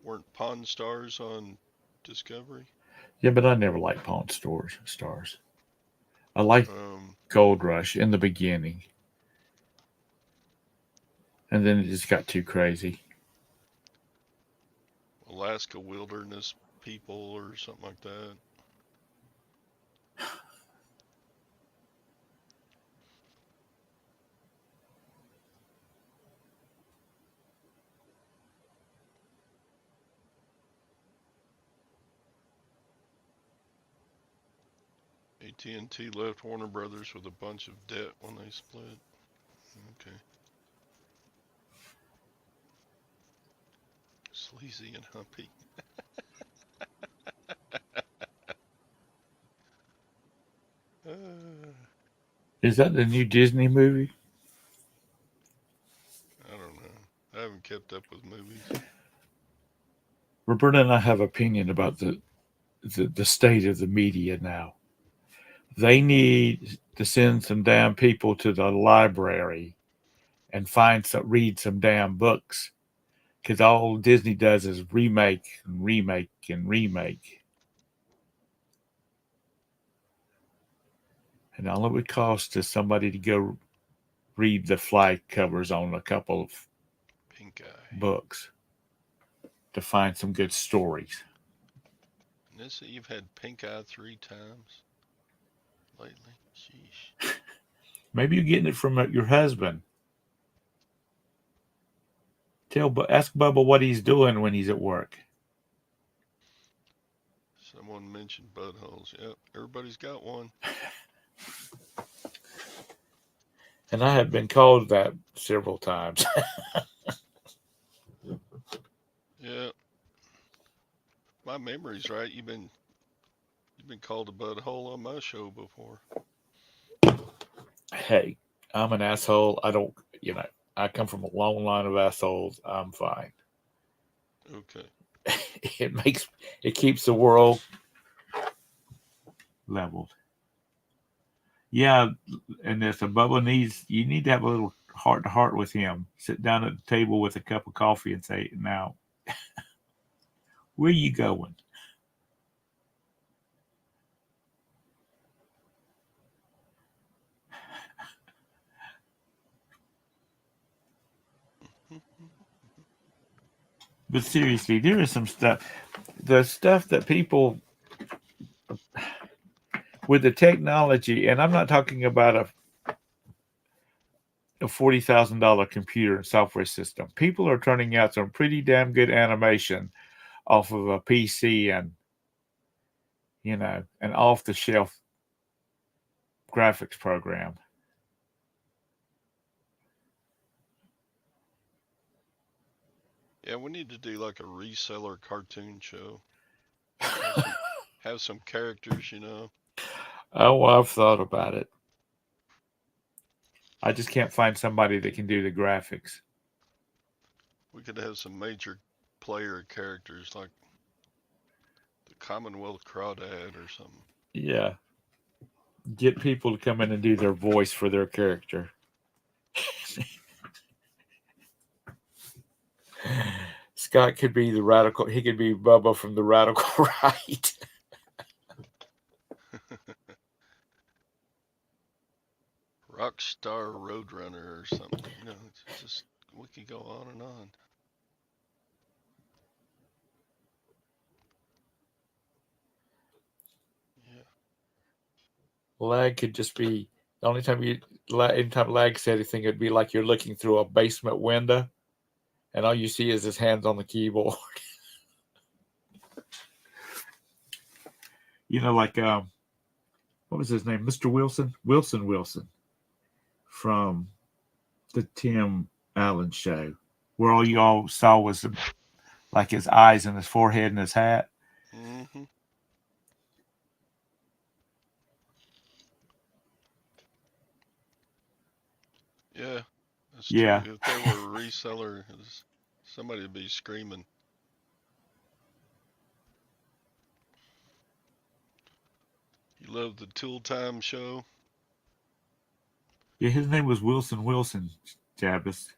weren't Pawn Stars on Discovery? Yeah, but I never liked Pawn Stars. I liked Um, Gold Rush in the beginning, and then it just got too crazy. Alaska Wilderness People or something like that. AT&T left Warner Brothers with a bunch of debt when they split. Okay. Sleazy and Humpy. Is that the new Disney movie? I don't know. I haven't kept up with movies. Roberta and I have opinion about the state of the media now. They need to send some damn people to the library and read some damn books, because all Disney does is remake and remake and remake. And all it would cost is somebody to go read the fly covers on a couple of Pink Eye. books to find some good stories. Nissa, you've had Pink Eye 3 times lately. Sheesh. Maybe you're getting it from your husband. Ask Bubba what he's doing when he's at work. Someone mentioned buttholes. Yep, everybody's got one. And I have been called that several times. Yeah. My memory's right. You've been called a butthole on my show before. Hey, I'm an asshole. I come from a long line of assholes. I'm fine. Okay. It keeps the world leveled. Yeah, and if you need to have a little heart to heart with him. Sit down at the table with a cup of coffee and say, "Now, where are you going?" But seriously, there is some stuff. The stuff that people with the technology, and I'm not talking about a $40,000 computer and software system. People are turning out some pretty damn good animation off of a PC and an off the shelf graphics program. Yeah, we need to do like a reseller cartoon show. Have some characters, Oh, I've thought about it. I just can't find somebody that can do the graphics. We could have some major player characters like the Commonwealth Crawdad or something. Yeah. Get people to come in and do their voice for their character. Scott could be the radical. He could be Bubba from the Radical Right. Rockstar Roadrunner or something. It's just we could go on and on. Yeah. Lag could just be the only time anytime Lag said anything, it'd be like you're looking through a basement window, and all you see is his hands on the keyboard. Like what was his name? Mr. Wilson? Wilson from the Tim Allen show, where all you all saw was like his eyes and his forehead and his hat. Mm-hmm. That's Yeah. true. If they were a reseller, somebody would be screaming. You love the Tool Time show? Yeah, his name was Wilson Jabez.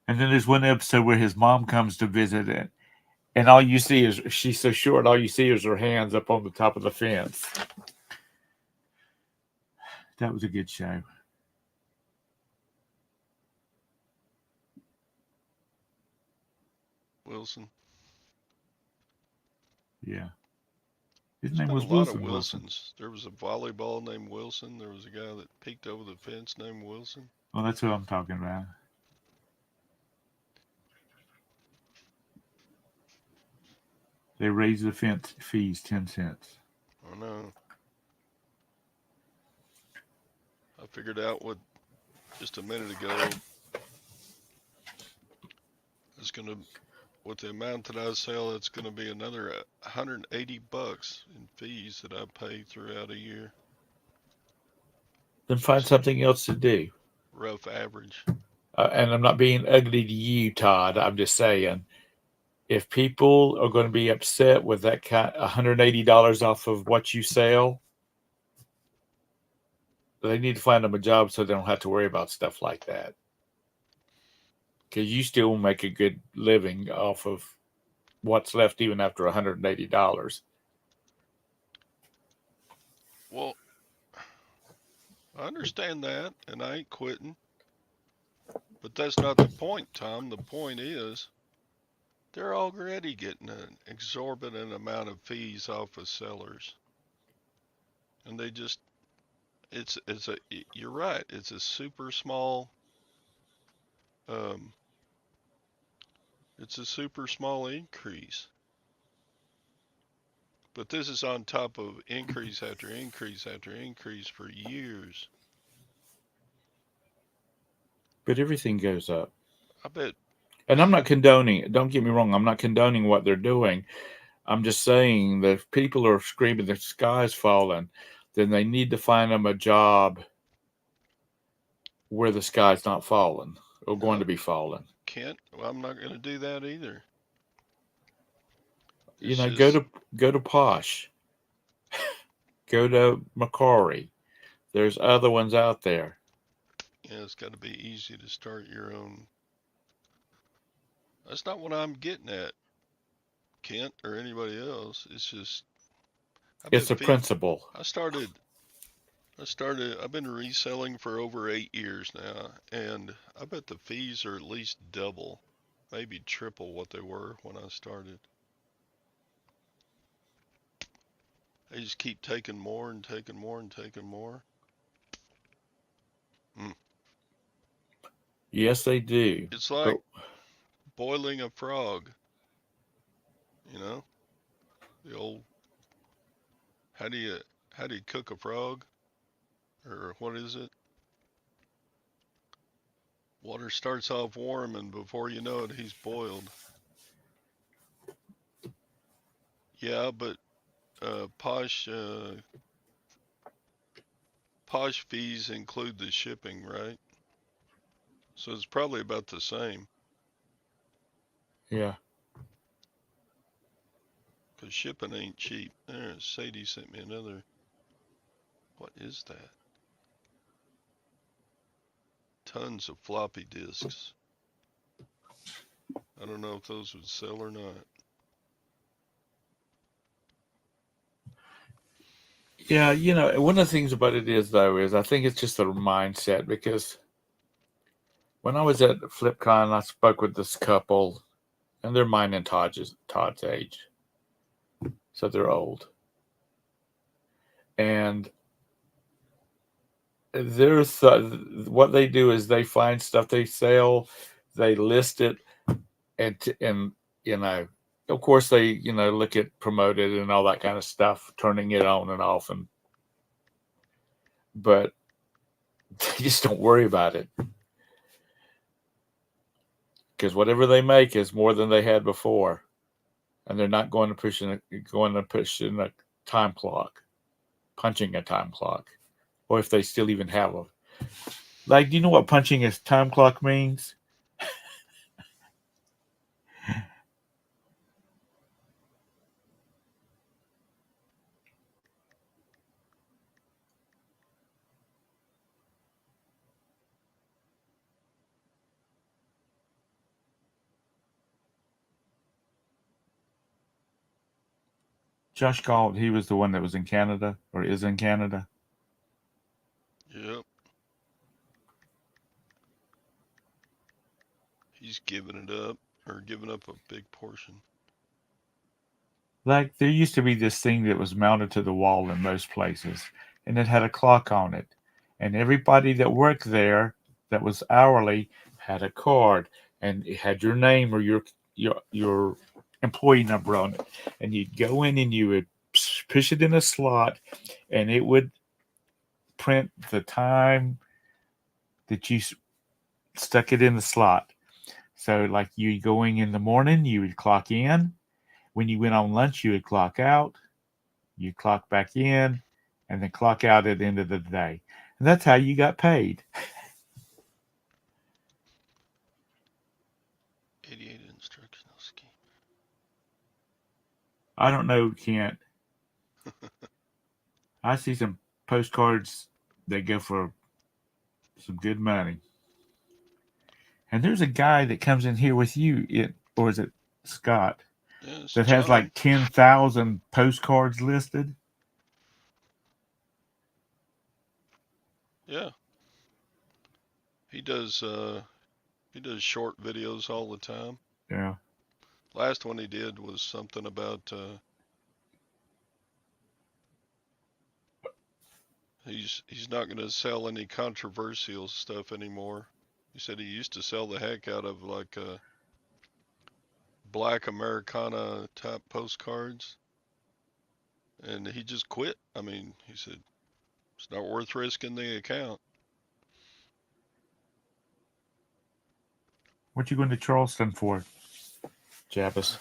And then there's one episode where his mom comes to visit it, and all you see is she's so short, all you see is her hands up on the top of the fence. That was a good show. Wilson. Yeah. His There's name been a was lot of Wilson. Wilsons. There was a volleyball named Wilson. There was a guy that peeked over the fence named Wilson. Well, that's what I'm talking about. They raised the fence fees 10 cents. I know. I figured out what just a minute ago. It's gonna, with the amount that I sell, it's gonna be another $180 in fees that I pay throughout a year. Then find something else to do. Rough average. And I'm not being ugly to you, Todd. I'm just saying, if people are going to be upset with that kind, $180 off of what you sell, they need to find them a job so they don't have to worry about stuff like that. Because you still make a good living off of what's left even after $180. Well, I understand that, and I ain't quitting. But that's not the point, Tom. The point is, they're already getting an exorbitant amount of fees off of sellers. And they just, you're right, it's a super small, um, it's a super small increase. But this is on top of increase after increase after increase for years. But everything goes up. I bet. And I'm not condoning, don't get me wrong, I'm not condoning what they're doing. I'm just saying that if people are screaming the sky's falling, then they need to find them a job where the sky's not falling or going to be falling. Kent, well, I'm not going to do that either. You know, go to Posh, go to Macquarie. There's other ones out there. Yeah, it's got to be easy to start your own. That's not what I'm getting at, Kent, or anybody else. It's just, It's a principle. I've been reselling for over 8 years now, and I bet the fees are at least double, maybe triple what they were when I started. They just keep taking more and taking more and taking more. Yes, they do. It's like boiling a frog. You know, the old how do you cook a frog, or what is it? Water starts off warm, and before you know it, he's boiled. Yeah, but posh fees include the shipping, right? So it's probably about the same. Yeah. Because shipping ain't cheap. There, Sadie sent me another. What is that? Tons of floppy disks. I don't know if those would sell or not. Yeah, you know, one of the things about it is, though, is I think it's just a mindset, because when I was at FlipCon, I spoke with this couple, and they're mine and Todd's age. So they're old. And what they do is they find stuff they sell, they list it, and you know, of course they, you know, look at promoted and all that kind of stuff, turning it on and off, but they just don't worry about it, because whatever they make is more than they had before, and they're not going to push in a time clock, punching a time clock, or if they still even have Like, do you know what punching a time clock means? Josh called. He was the one that was in Canada or is in Canada. Yep. He's giving it up or giving up a big portion. Like, there used to be this thing that was mounted to the wall in most places, and it had a clock on it. And everybody that worked there that was hourly had a card, and it had your name or your employee number on it. And you'd go in and you would push it in a slot, and it would print the time that you stuck it in the slot. So, like, you going in the morning, you would clock in. When you went on lunch, you would clock out. You clock back in, and then clock out at the end of the day. And that's how you got paid. 88 instructional scheme. I don't know, Kent. I see some postcards that go for some good money. And there's a guy that comes in here with you, or is it Scott, Yes, that has John. like 10,000 postcards listed? Yeah. He does short videos all the time. Yeah. Last one he did was something about he's not going to sell any controversial stuff anymore. He said he used to sell the heck out of like black Americana type postcards, and he just quit. I mean, he said it's not worth risking the account. What you going to Charleston for, Jabbas?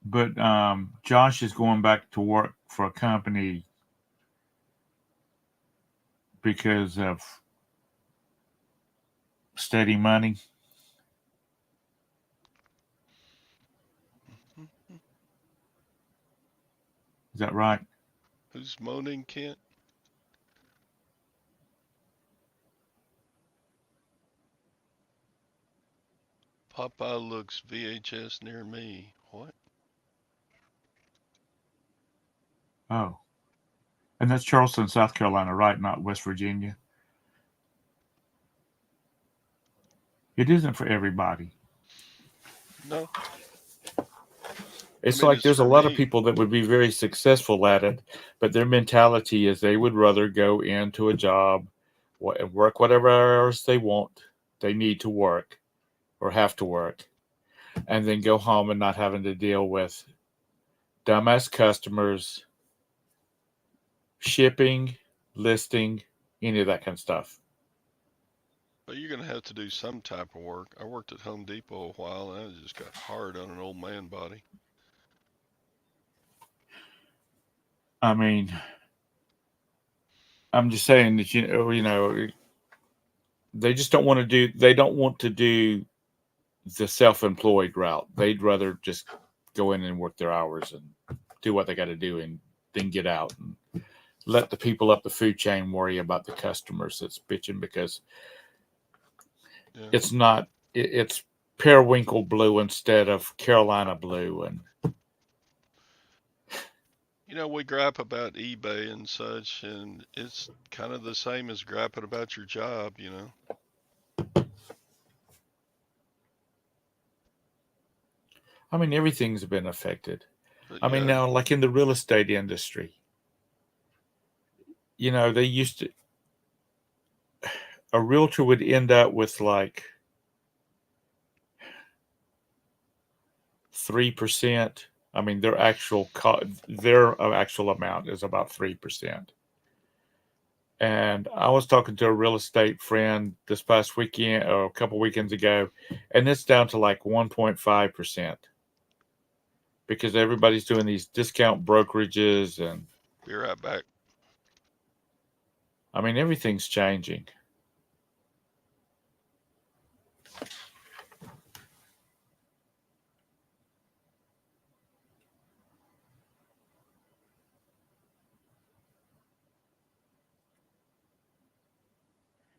But Josh is going back to work for a company because of steady money. Is that right? Who's moaning, Kent? Popeye looks VHS near me. What? Oh. And that's Charleston, South Carolina, right? Not West Virginia. It isn't for everybody. No. It's I mean, like it's there's a for lot of me. people that would be very successful at it, but their mentality is they would rather go into a job and work whatever hours they want, they need to work or have to work, and then go home and not having to deal with dumbass customers, shipping, listing, any of that kind of stuff. But you're gonna have to do some type of work. I worked at Home Depot a while, and I just got hard on an old man body. I mean, I'm just saying that they just don't want to do. They don't want to do the self-employed route. They'd rather just go in and work their hours and do what they got to do, and then get out and let the people up the food chain worry about the customers that's bitching because Yeah. it's not. It's periwinkle blue instead of Carolina blue, and You know, we gripe about eBay and such, and it's kind of the same as griping about your job, you know. I mean everything's been affected. But I mean yeah, now, like in the real estate industry, they used to. A realtor would end up with like 3%. I mean, their actual amount is about 3%. And I was talking to a real estate friend this past weekend or a couple weekends ago, and it's down to like 1.5%. because everybody's doing these discount brokerages, and Be right back. I mean everything's changing.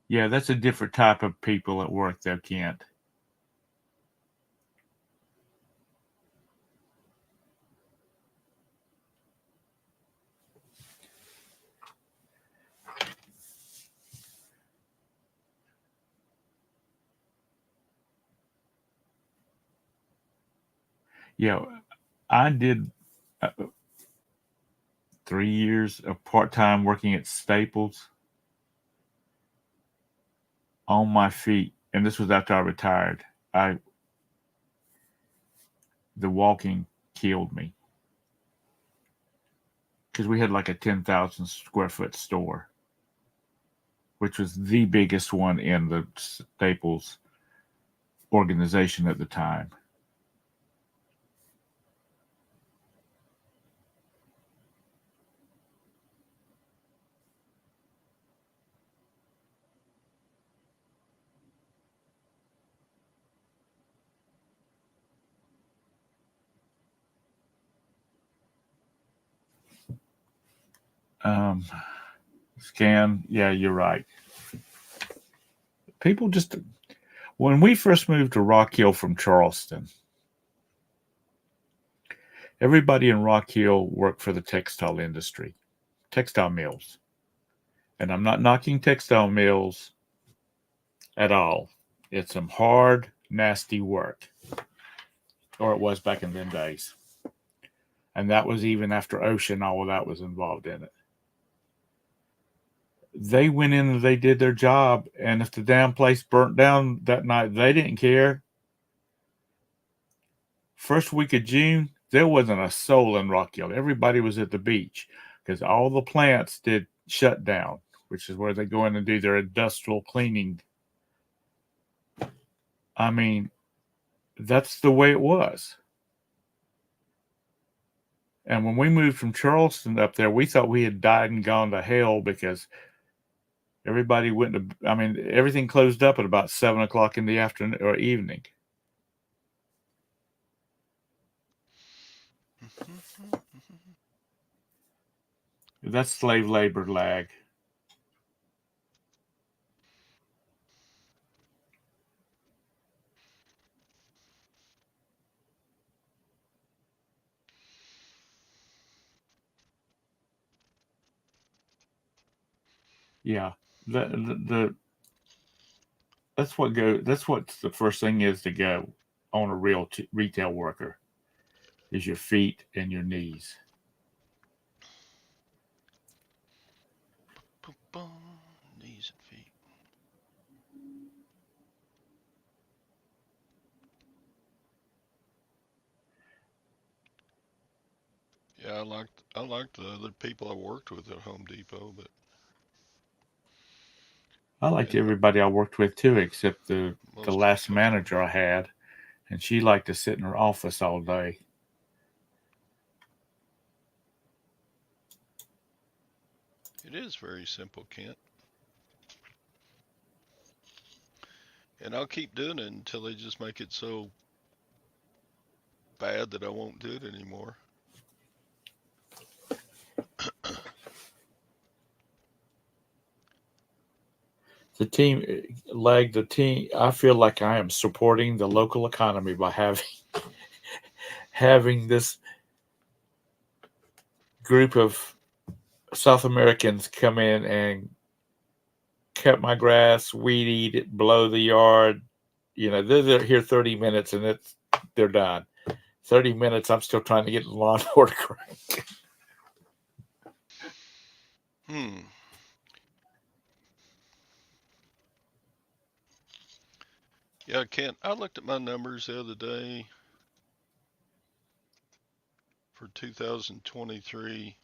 Yeah, that's a different type of people at work, though, Kent. Yeah, I did 3 years of part time working at Staples on my feet, and this was after I retired. I The walking killed me because we had like a 10,000 square foot store, which was the biggest one in the Staples organization at the time. Um, Scan, yeah, you're right. People just, when we first moved to Rock Hill from Charleston, everybody in Rock Hill worked for the textile industry, textile mills. And I'm not knocking textile mills at all. It's some hard, nasty work, or it was back in them days. And that was even after Ocean, all of that was involved in it. They went in and they did their job, and if the damn place burnt down that night, they didn't care. First week of June, there wasn't a soul in Rock Hill. Everybody was at the beach because all the plants did shut down, which is where they go in and do their industrial cleaning. I mean, that's the way it was. And when we moved from Charleston up there, we thought we had died and gone to hell because everybody went to, I mean, everything closed up at about 7 o'clock in the afternoon or evening. That's slave labor lag. Yeah. The that's what the first thing is to go on a real retail worker is your feet and your knees. Knees and feet. Yeah, I liked the other people I worked with at Home Depot, but I liked and everybody I worked with too, except the most of the last company. manager I had, and she liked to sit in her office all day. It is very simple, Kent. And I'll keep doing it until they just make it so bad that I won't do it anymore. The team the team. I feel like I am supporting the local economy by having this group of South Americans come in and cut my grass, weed eat it, blow the yard. You know, they're here 30 minutes and they're done. 30 minutes, I'm still trying to get the lawn order correct. Hmm. Yeah, Kent, I looked at my numbers the other day for 2023,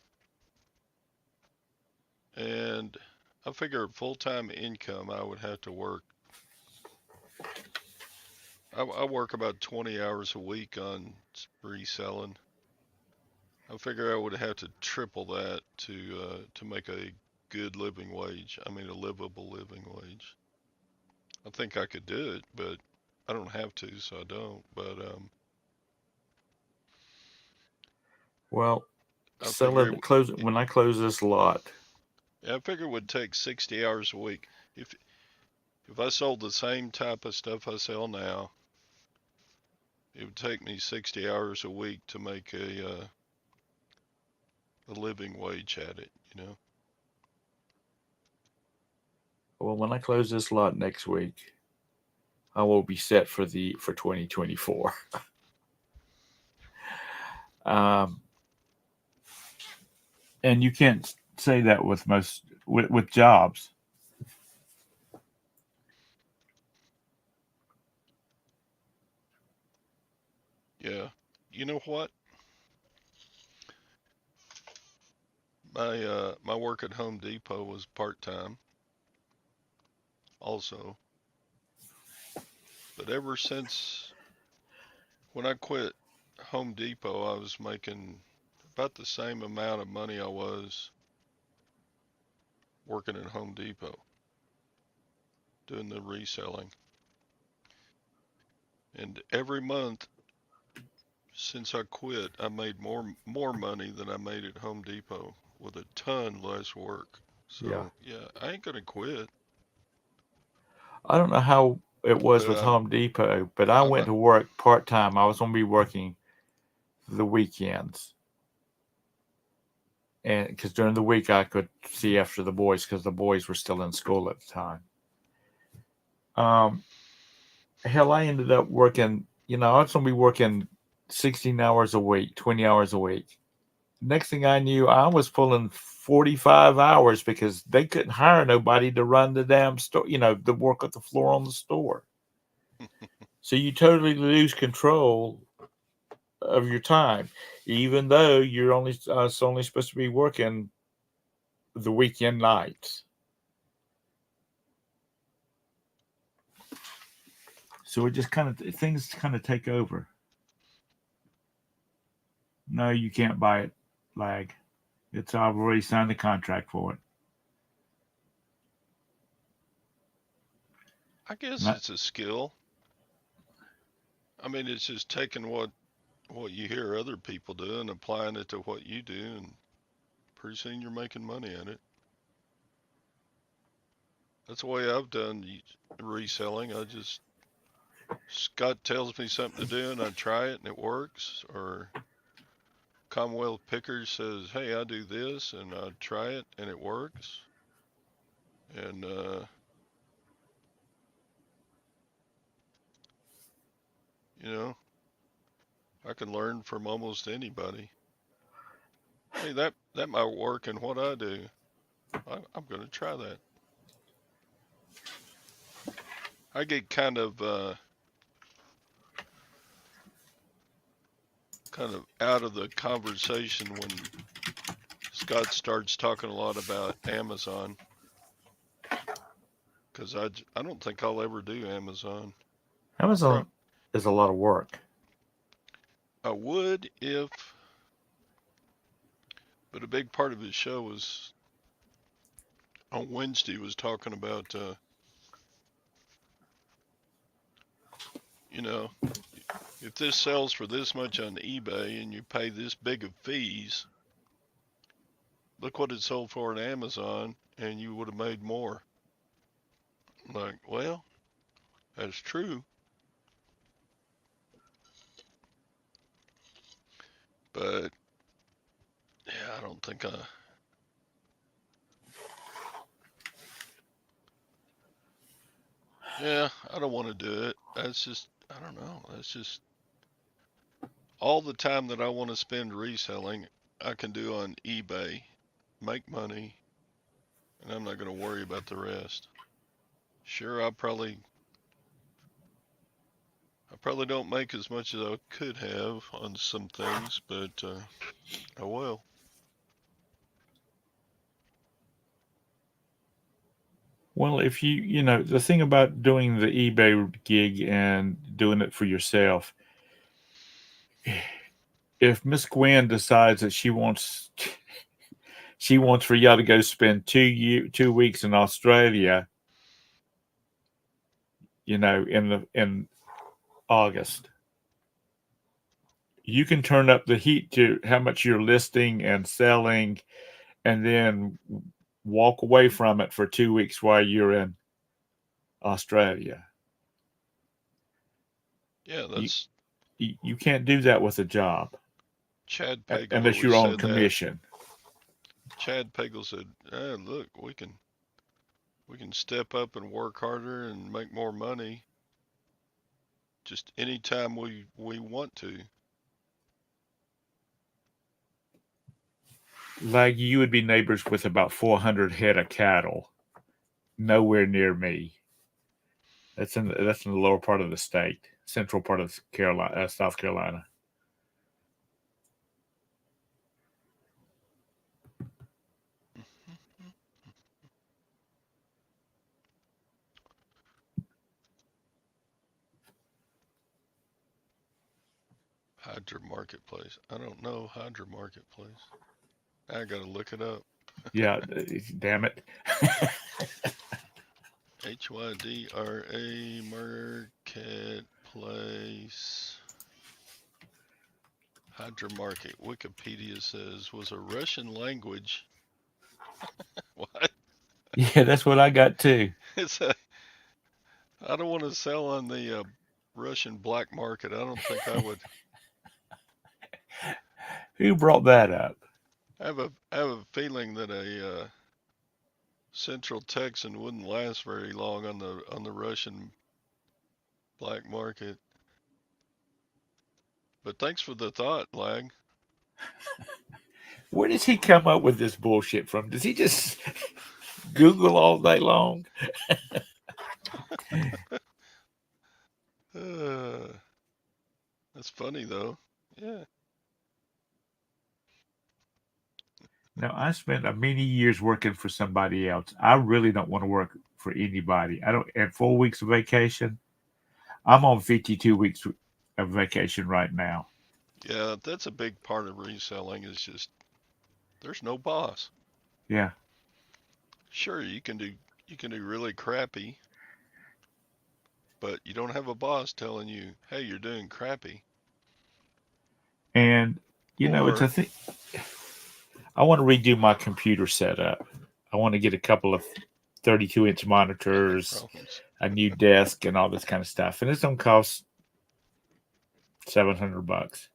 and I figure full-time income I would have to work. I work about 20 hours a week on reselling. I figure I would have to triple that to make a good living wage. I mean, a livable living wage. I think I could do it, but I don't have to, so I don't. But Well, I sell figure it. Close it when I close this lot. I figure it would take 60 hours a week. If I sold the same type of stuff I sell now, it would take me 60 hours a week to make a living wage at it. You know. Well, when I close this lot next week, I will be set for 2024. Um, and you can't say that with most with jobs. Yeah. You know what? My work at Home Depot was part time also, but ever since when I quit Home Depot, I was making about the same amount of money I was working at Home Depot doing the reselling. And every month since I quit, I made more money than I made at Home Depot with a ton less work. Yeah. So yeah, I ain't gonna quit, I don't know how it was but with Home Depot, but I I'm went not. to work part time. I was going to be working the weekends, and because during the week I could see after the boys because the boys were still in school at the time. Um, hell, I ended up working. I was going to be working 16 hours a week, 20 hours a week. Next thing I knew, I was pulling 45 hours because they couldn't hire nobody to run the damn store. To work at the floor on the store. So you totally lose control of your time, even though you're only supposed to be working the weekend nights. So it just kind of things kind of take over. No, you can't buy it, lag. I've already signed the contract for it. I guess Not, it's a skill. I mean, it's just taking what you hear other people do and applying it to what you do, and pretty soon you're making money at it. That's the way I've done reselling. Scott tells me something to do and I try it and it works, or Commonwealth Pickers says, "Hey, I do this," and I try it and it works. And you know, I can learn from almost anybody. Hey, that might work in what I do. I'm going to try that. I get kind of out of the conversation when Scott starts talking a lot about Amazon, because I don't think I'll ever do Amazon. I Amazon prob is a lot of work. I would if, but a big part of his show was on Wednesday was talking about you know, if this sells for this much on eBay and you pay this big of fees, look what it sold for on Amazon and you would have made more. Like, well, that's true, but yeah, I don't think yeah, I don't want to do it. That's just, I don't know. That's just all the time that I want to spend reselling, I can do on eBay, make money, and I'm not going to worry about the rest. Sure, I probably don't make as much as I could have on some things, but I will. Well, if the thing about doing the eBay gig and doing it for yourself, if Miss Gwen decides that she wants for y'all to go spend 2 weeks in Australia, in August, you can turn up the heat to how much you're listing and selling, and then walk away from it for 2 weeks while you're in Australia. Yeah, You that's you can't do that with a job Chad Pagel unless always you're on said that. commission. Chad Pagel said, "Look, we can step up and work harder and make more money just anytime we want to." Like you would be neighbors with about 400 head of cattle. Nowhere near me. That's in the lower part of the state, central part of Carolina, South Carolina. Hydra Marketplace. I don't know Hydra Marketplace. I gotta look it up. Yeah, damn it. HYDRA Marketplace. Hydra Market. Wikipedia says was a Russian language. What? Yeah, that's what I got too. It's a. I don't want to sell on the Russian black market. I don't think I would. Who brought that up? I have a feeling that a Central Texan wouldn't last very long on the Russian black market. But thanks for the thought, Lag. Where does he come up with this bullshit from? Does he just Google all day long? Uh, that's funny though. Yeah. Now, I spent many years working for somebody else. I really don't want to work for anybody. I don't. And 4 weeks of vacation. I'm on 52 weeks of vacation right now. Yeah, that's a big part of reselling is just there's no boss. Yeah, Sure, you can do really crappy, but you don't have a boss telling you, "Hey, you're doing crappy." and it's a Or thing. I want to redo my computer setup. I want to get a couple of 32-inch volume monitors, problems. a new desk, and all this kind of stuff. And it's gonna cost $700.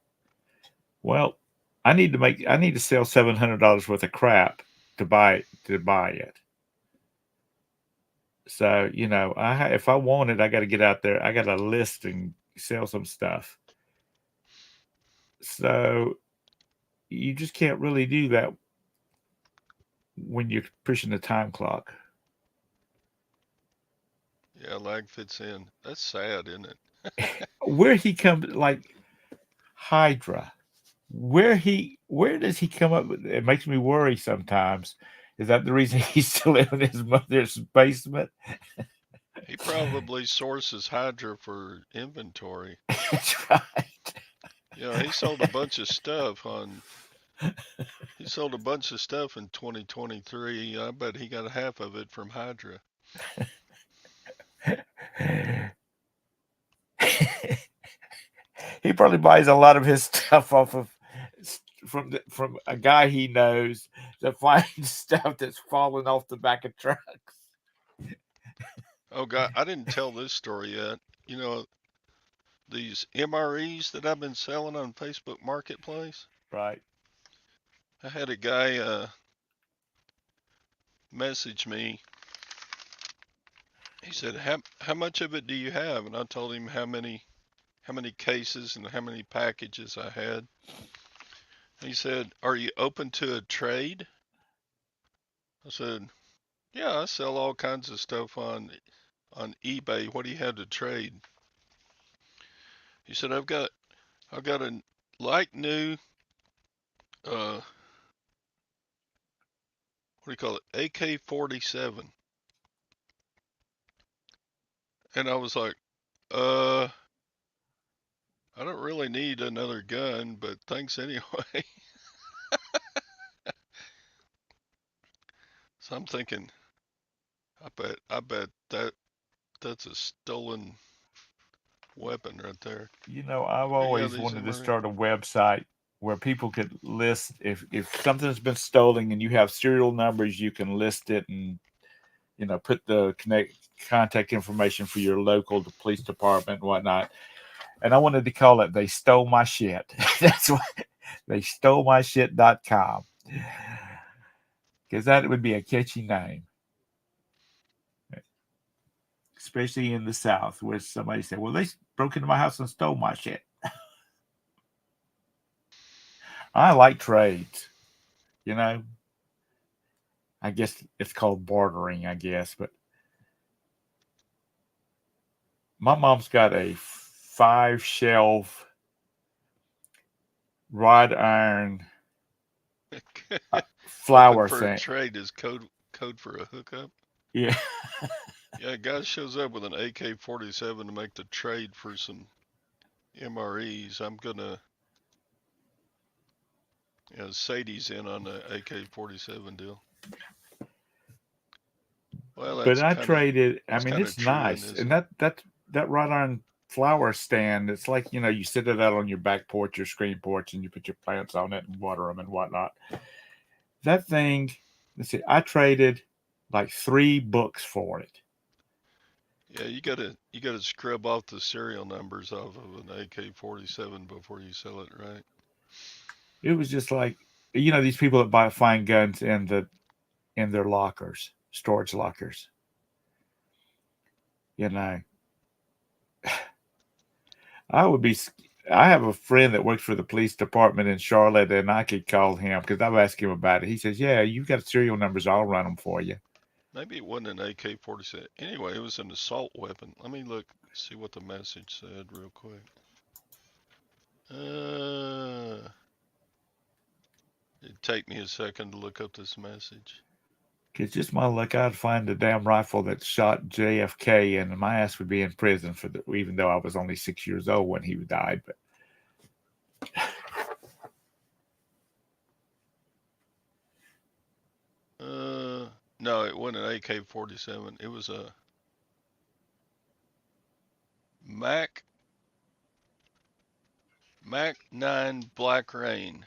Well, I need to sell $700 worth of crap to buy it. So if I want it, I got to get out there. I got to list and sell some stuff. So you just can't really do that when you're pushing the time clock. Yeah, lag fits in. That's sad, isn't it? Where he comes, like Hydra, where does he come up with? It makes me worry sometimes. Is that the reason he's still in his mother's basement? He probably sources Hydra for inventory. That's right. He sold a bunch of stuff on. He sold a bunch of stuff in 2023. I bet he got half of it from Hydra. He probably buys a lot of his stuff off of from a guy he knows that finds stuff that's falling off the back of trucks. Oh God, I didn't tell this story yet. You know these MREs that I've been selling on Facebook Marketplace. Right. I had a guy message me. He said, "How much of it do you have?" And I told him how many cases and how many packages I had. He said, "Are you open to a trade?" I said, "Yeah, I sell all kinds of stuff on eBay. What do you have to trade?" He said, I've got a like new what do you call it? AK-47. And I was like, uh I don't really need another gun, but thanks anyway. So I'm thinking, I bet that's a stolen weapon right there. I've Here you go, always these wanted to MRE. start a website where people could list if something's been stolen and you have serial numbers, you can list it and put the contact information for your local police department and whatnot. And I wanted to call it "They Stole My Shit." That's what they stole my shit.com, because that would be a catchy name, especially in the South, where somebody said, "Well, they broke into my house and stole my shit." I like trades, you know. I guess it's called bartering, I guess. But my mom's got a 5 shelf wrought iron Open flour for a thing. trade is code for a hookup. Yeah. Yeah, a guy shows up with an AK-47 to make the trade for some MREs. I'm gonna, Sadie's in on the AK-47 deal. Well, But that's I kind of traded. I that's mean, kind of it's true, nice, isn't and it? that wrought iron flower stand. It's like you sit it out on your back porch, your screen porch, and you put your plants on it and water them and whatnot. That thing. Let's see. I traded like 3 books for it. Yeah, you gotta scrub off the serial numbers off of an AK-47 before you sell it, right? It was just like these people that find guns in their lockers, storage lockers. You know, I would be. I have a friend that works for the police department in Charlotte, and I could call him because I've asked him about it. He says, "Yeah, you've got serial numbers. I'll run them for you." Maybe it wasn't an AK-47. Anyway, it was an assault weapon. Let me look, see what the message said real quick. It'd take me a second to look up this message. Because just my luck, I'd find the damn rifle that shot JFK, and my ass would be in prison even though I was only 6 years old when he died. But No, it wasn't an AK-47. It was a Mac Mac 9 Black Rain.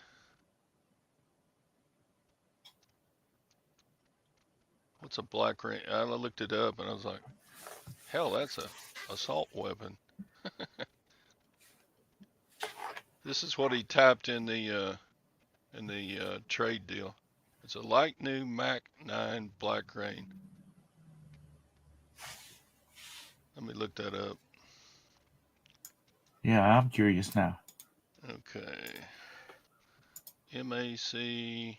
What's a Black Rain? I looked it up and I was like, hell, that's a assault weapon. This is what he tapped in the trade deal. It's a like new Mac 9 Black Rain. Let me look that up. yeah, I'm curious now. Okay. MAC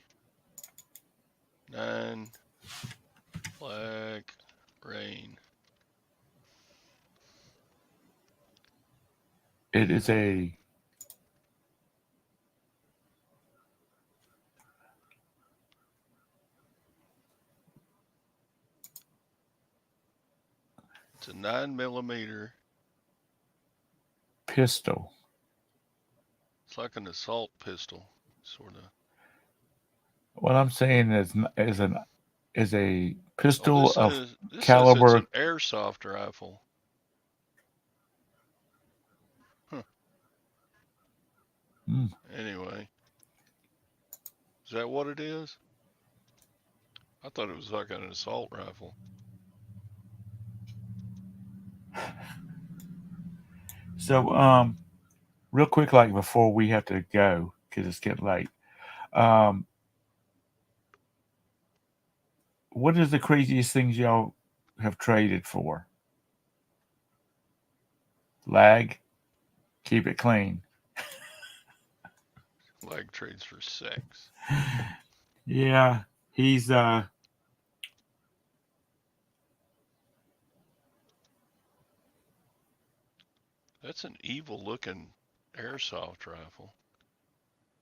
9 Black Rain. It is a It's a 9mm. pistol. It's like an assault pistol, sort of. What I'm saying is a Oh, pistol of this says it's caliber. an airsoft rifle. Huh. Hmm. Anyway, is that what it is? I thought it was like an assault rifle. So, real quick, like before we have to go because it's getting late. Um, what is the craziest things y'all have traded for? Lag, keep it clean. Leg trades for sex. Yeah, he's That's an evil looking airsoft rifle.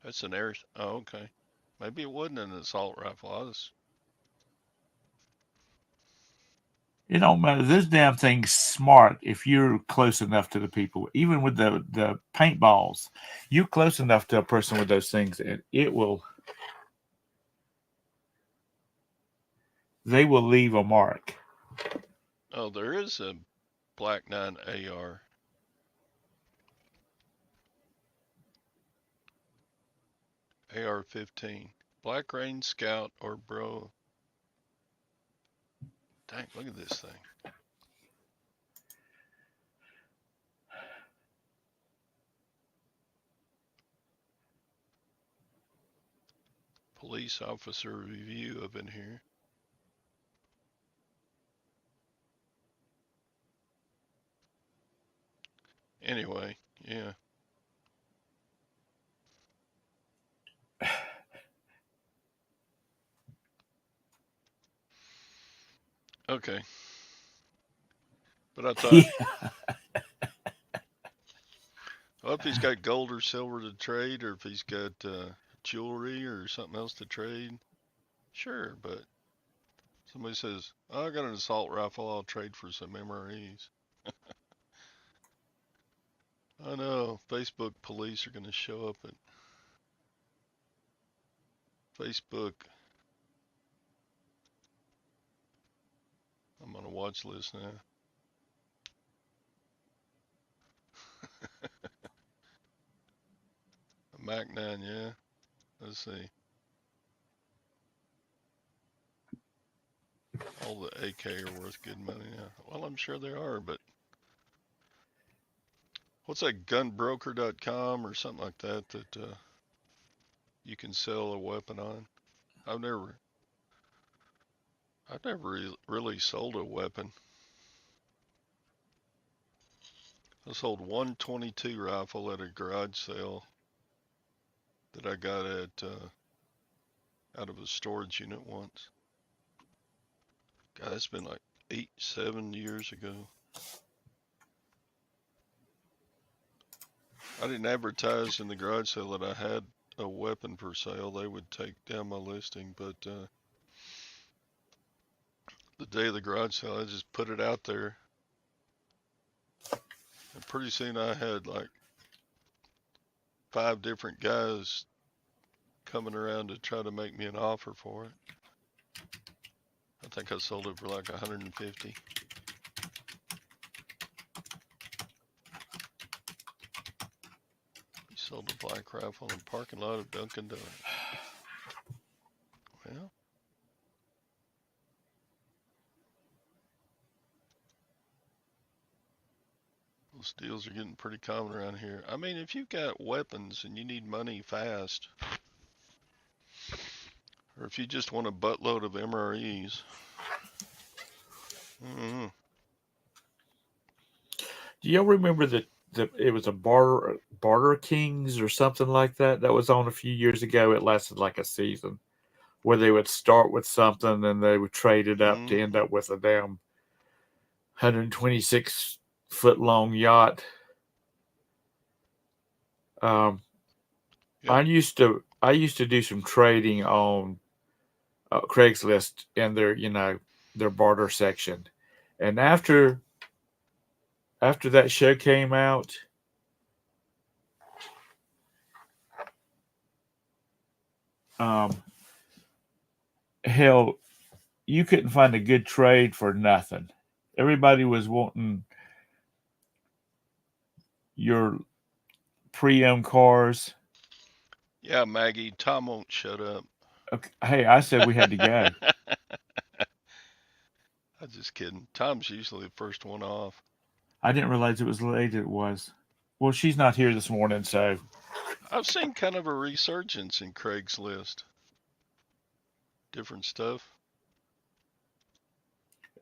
That's an air. Oh, okay. Maybe it wasn't an assault rifle. It don't matter. This damn thing's smart if you're close enough to the people. Even with the paintballs, you're close enough to a person with those things, and it will. They will leave a mark. Oh, there is a Black 9 AR. AR-15. Black Rain Scout or Bro. Dang, look at this thing. Police officer review up in here. Anyway, yeah. Okay. But I thought, well, if he's got gold or silver to trade, or if he's got jewelry or something else to trade, sure. But somebody says, oh, I got an assault rifle, I'll trade for some MREs. I know, Facebook police are going to show up at Facebook. I'm on a watch list now. A Mac 9, yeah. Let's see. All the AK are worth good money now. Well, I'm sure they are, but what's that, gunbroker.com or something like that you can sell a weapon on? I've never really sold a weapon. I sold one 22 rifle at a garage sale that I got at out of a storage unit once. God, that's been like 7 years ago. I didn't advertise in the garage sale that I had a weapon for sale. They would take down my listing, but the day of the garage sale, I just put it out there. And pretty soon I had like 5 different guys coming around to try to make me an offer for it. I think I sold it for like 150. He sold a black rifle in the parking lot of Dunkin' Donuts. Well, those deals are getting pretty common around here. I mean, if you've got weapons and you need money fast, or if you just want a buttload of MREs, Do y'all remember that it was a barter kings or something like that was on a few years ago? It lasted like a season, where they would start with something and they would trade it up to end up with a damn 126-foot long yacht. Yep. I used to do some trading on Craigslist in their barter section, and after that show came out, hell, you couldn't find a good trade for nothing. Everybody was wanting your pre-owned cars. Yeah, Maggie, Tom won't shut up. Okay. Hey, I said we had to go. I'm just kidding. Tom's usually the first one off. I didn't realize it was late. It was. Well, she's not here this morning, so. I've seen kind of a resurgence in Craigslist. Different stuff.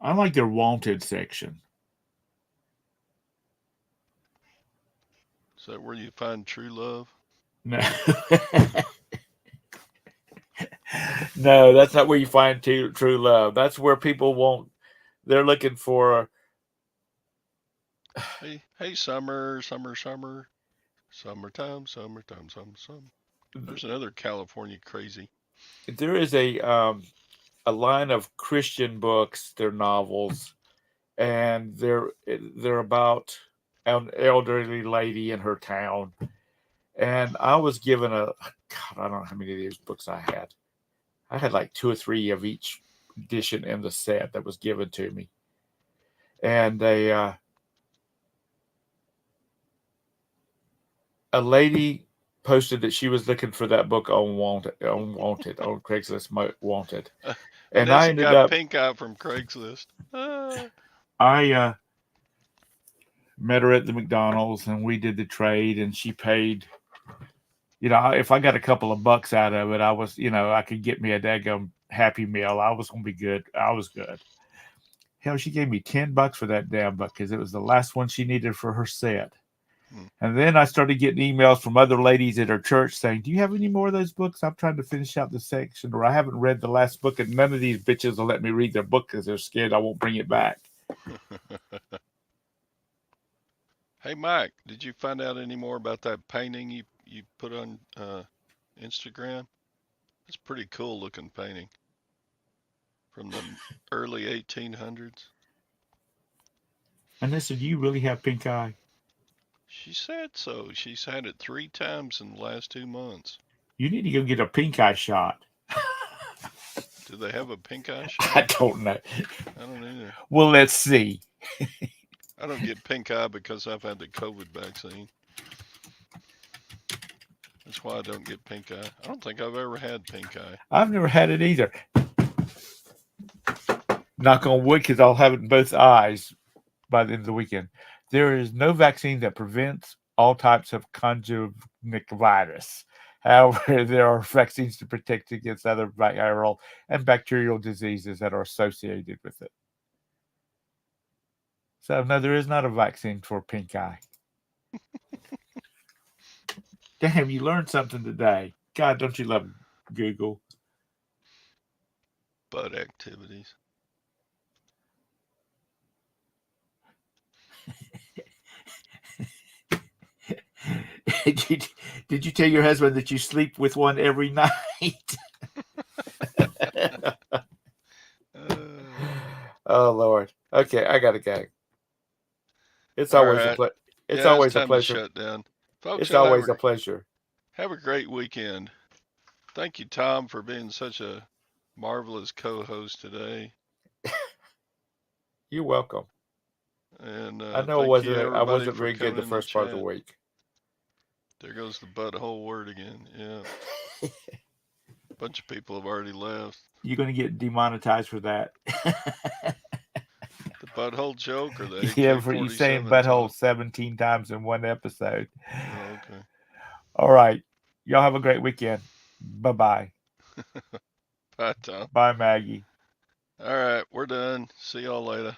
I like their wanted section. Is that where you find true love? No. No, that's not where you find true love. That's where people want. They're looking for. Hey, summertime. There's another California crazy. There is a line of Christian books. They're novels and they're about an elderly lady in her town. And I was given God, I don't know how many of these books I had. I had like 2 or 3 of each edition in the set that was given to me. And a lady posted that she was looking for that book on on Craigslist Wanted. And I Vanessa ended got up, pink eye from Craigslist. Ah. I met her at the McDonald's and we did the trade, and she paid. If I got a couple of bucks out of it, I was, I could get me a daggum Happy Meal. I was gonna be good. I was good. Hell, she gave me $10 for that damn book because it was the last one she needed for her set. Hmm. And then I started getting emails from other ladies at her church saying, "Do you have any more of those books? I'm trying to finish out the section, or I haven't read the last book, and none of these bitches will let me read their book because they're scared I won't bring it back." Hey, Mike, did you find out any more about that painting you put on Instagram? It's a pretty cool looking painting from the early 1800s. And I said, "Do you really have pink eye?" She said so. She's had it 3 times in the last 2 months. You need to go get a pink eye shot. Do they have a pink eye I shot? don't know. I don't either. Well, let's see. I don't get pink eye because I've had the COVID vaccine. That's why I don't get pink eye. I don't think I've ever had pink eye. I've never had it either. Knock on wood, because I'll have it in both eyes by the end of the weekend. There is no vaccine that prevents all types of conjunctivitis. However, there are vaccines to protect against other viral and bacterial diseases that are associated with it. So, no, there is not a vaccine for pink eye. Damn, you learned something today. God, don't you love Google? Butt activities. Did you tell your husband that you sleep with one every night? Oh Lord. Okay, I gotta go. It's All always a right. it's Yeah, it's always a time to pleasure. shut down. Folks, It's y'all always a pleasure. have a great weekend. Thank you, Tom, for being such a marvelous co-host today. You're welcome. And I know thank you, I everybody, wasn't for very good coming the in the first part of the chat. week. There goes the butthole word again. Yeah. Bunch of people have already left. You're gonna get demonetized for that. The butthole joke or the Yeah, for you saying AK-47 butthole talk? 17 times in one episode. Oh, okay. All right. Y'all have a great weekend. Bye-bye. Bye, Tom. Bye, Maggie. All right, we're done. See y'all later.